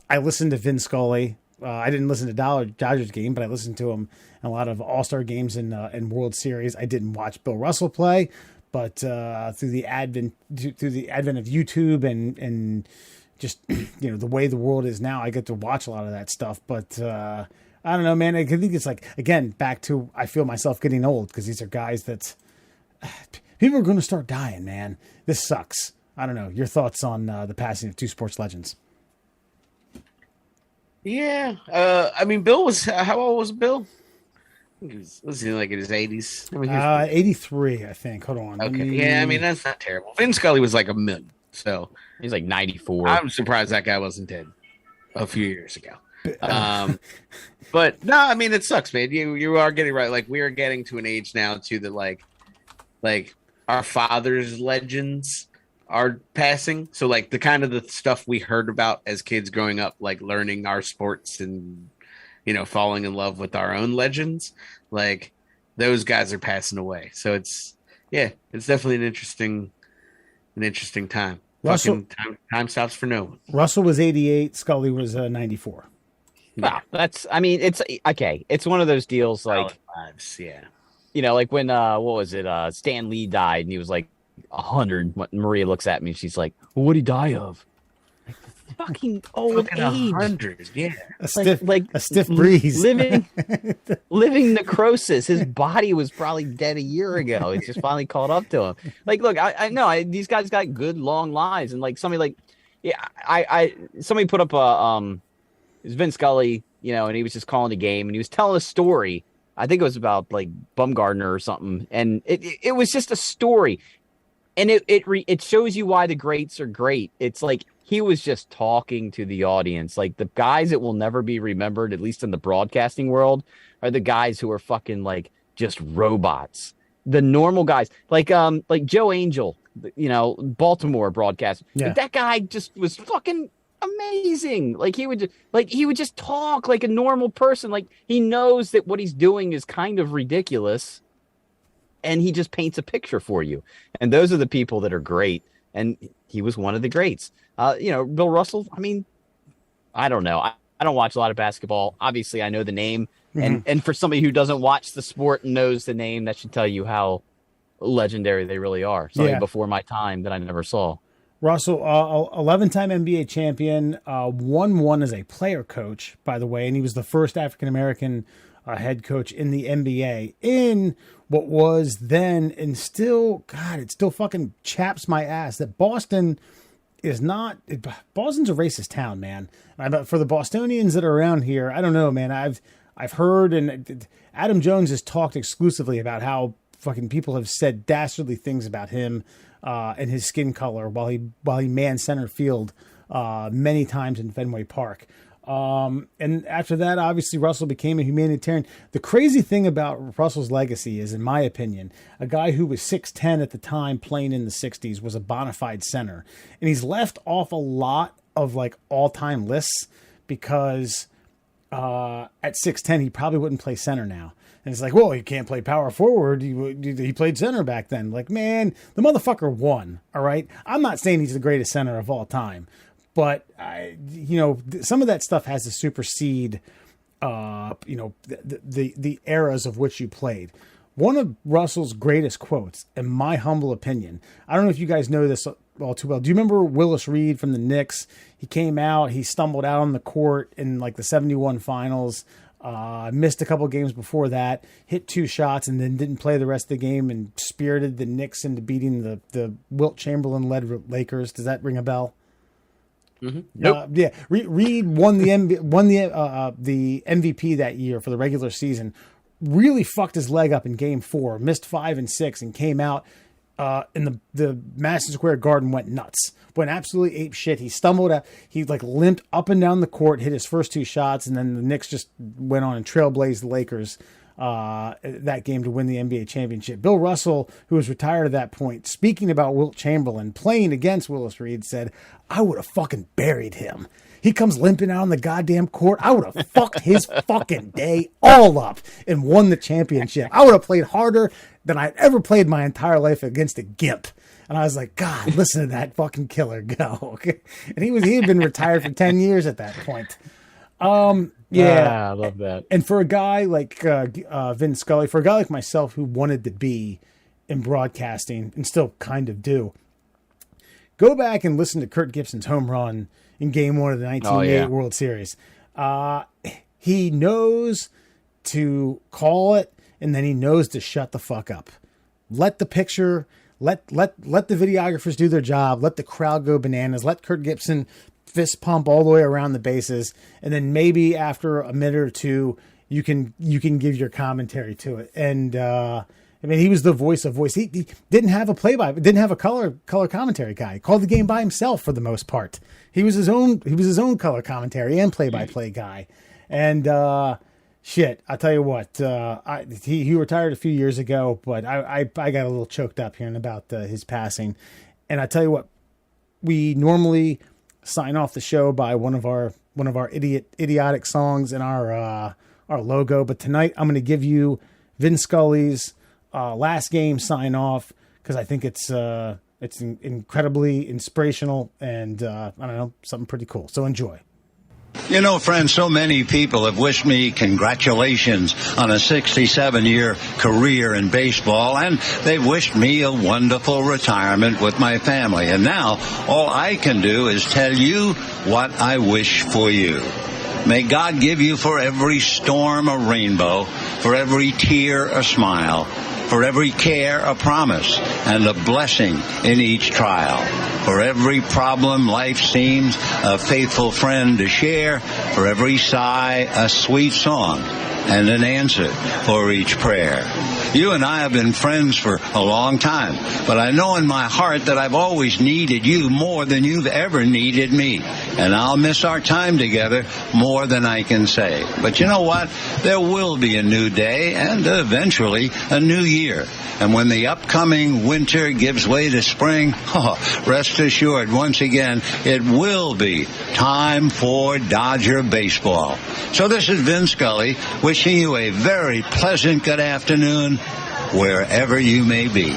I listened to Vin Scully. I didn't listen to Dodgers game, but I listened to him in a lot of All-Star games and World Series. I didn't watch Bill Russell play, but through the advent of YouTube and just the way the world is now, I get to watch a lot of that stuff. But I don't know, man. I think it's like, again, back to I feel myself getting old because these are guys that people are going to start dying, man. This sucks. I don't know. Your thoughts on the passing of two sports legends? Yeah. I mean, Bill was, how old was Bill? I think was he like in his 80s? I mean, 83, I think. Hold on. Okay. Yeah, I mean, that's not terrible. Vin Scully was like a million. So he's like 94. I'm surprised that guy wasn't dead a few years ago. But no, I mean, it sucks, man. You are getting right. Like, we are getting to an age now too that like our fathers' legends are passing. So like the kind of the stuff we heard about as kids growing up, like learning our sports and falling in love with our own legends, like those guys are passing away. So it's definitely an interesting time. Russell, time stops for no one. Russell was 88. Scully was 94. Wow, it's okay. It's one of those deals like lives, yeah. Like when what was it? Stan Lee died and he was like 100. Maria looks at me and she's like, well, "What'd he die of?" Like, fucking old age. 100, yeah. A stiff breeze. Living necrosis. His body was probably dead a year ago. It's just finally caught up to him. Like, look, I know these guys got good long lives, and like somebody somebody put up a it was Vin Scully, and he was just calling the game, and he was telling a story. I think it was about like Bumgardner or something, and it was just a story, and it shows you why the greats are great. It's like he was just talking to the audience. Like the guys that will never be remembered, at least in the broadcasting world, are the guys who are fucking like just robots. The normal guys, like Joe Angel, Baltimore broadcast. Yeah. Like, that guy just was fucking amazing. Like he would just talk like a normal person. Like he knows that what he's doing is kind of ridiculous, and he just paints a picture for you. And those are the people that are great. And he was one of the greats. Bill Russell. I mean, I don't know. I don't watch a lot of basketball. Obviously, I know the name, and for somebody who doesn't watch the sport and knows the name, that should tell you how legendary they really are. Something before my time that I never saw. Russell, 11-time NBA champion, won as a player coach, by the way, and he was the first African-American head coach in the NBA in what was then and still, God, it still fucking chaps my ass that Boston's a racist town, man. For the Bostonians that are around here, I don't know, man. I've heard, and Adam Jones has talked exclusively about how fucking people have said dastardly things about him and his skin color while he manned center field many times in Fenway Park. And after that, obviously, Russell became a humanitarian. The crazy thing about Russell's legacy is, in my opinion, a guy who was 6'10" at the time playing in the 60s was a bona fide center. And he's left off a lot of like all-time lists because at 6'10", he probably wouldn't play center now. And it's like, well, he can't play power forward. He played center back then. Like, man, the motherfucker won. All right. I'm not saying he's the greatest center of all time, but some of that stuff has to supersede, the eras of which you played. One of Russell's greatest quotes, in my humble opinion, I don't know if you guys know this all too well. Do you remember Willis Reed from the Knicks? He came out, he stumbled out on the court in like the 71 finals. Missed a couple games before that, hit 2 shots, and then didn't play the rest of the game and spirited the Knicks into beating the Wilt Chamberlain-led Lakers. Does that ring a bell? Nope. Yeah, Reed won the MVP that year for the regular season. Really fucked his leg up in Game 4, missed 5 and 6, and came out in the Madison Square Garden, went nuts, went absolutely ape shit. He stumbled out, he like limped up and down the court, hit his first 2 shots, and then the Knicks just went on and trailblazed the Lakers that game to win the NBA championship. Bill Russell, who was retired at that point, speaking about Wilt Chamberlain playing against Willis Reed, said, "I would have fucking buried him. He comes limping out on the goddamn court. I would have fucked his fucking day all up and won the championship. I would have played harder than I'd ever played my entire life against a gimp." And I was like, God, listen to that fucking killer go. And he had been retired for 10 years at that point. Yeah, I love that. And for a guy like Vin Scully, for a guy like myself who wanted to be in broadcasting and still kind of do, go back and listen to Kurt Gibson's home run in Game 1 of the 1988 World Series. He knows to call it, and then he knows to shut the fuck up. Let the picture, let the videographers do their job. Let the crowd go bananas. Let Kurt Gibson fist pump all the way around the bases, and then maybe after a minute or two, you can give your commentary to it. And I mean, he was the voice of voice. He didn't have a color commentary guy. He called the game by himself for the most part. He was his own color commentary and play-by-play guy. And shit, I'll tell you what, he retired a few years ago, but I got a little choked up hearing about his passing. And I tell you what, we normally sign off the show by one of our idiotic songs in our logo, but tonight I'm going to give you Vin Scully's last game sign off, because I think it's incredibly inspirational and I don't know, something pretty cool. So enjoy. You know, friends, so many people have wished me congratulations on a 67-year career in baseball, and they've wished me a wonderful retirement with my family. And now, all I can do is tell you what I wish for you. May God give you for every storm a rainbow, for every tear a smile, for every care a promise, and a blessing in each trial. For every problem life seems a faithful friend to share, for every sigh a sweet song, and an answer for each prayer. You and I have been friends for a long time, but I know in my heart that I've always needed you more than you've ever needed me. And I'll miss our time together more than I can say. But you know what? There will be a new day and eventually a new year. And when the upcoming winter gives way to spring, rest assured, once again, it will be time for Dodger baseball. So this is Vin Scully wishing you a very pleasant good afternoon wherever you may be.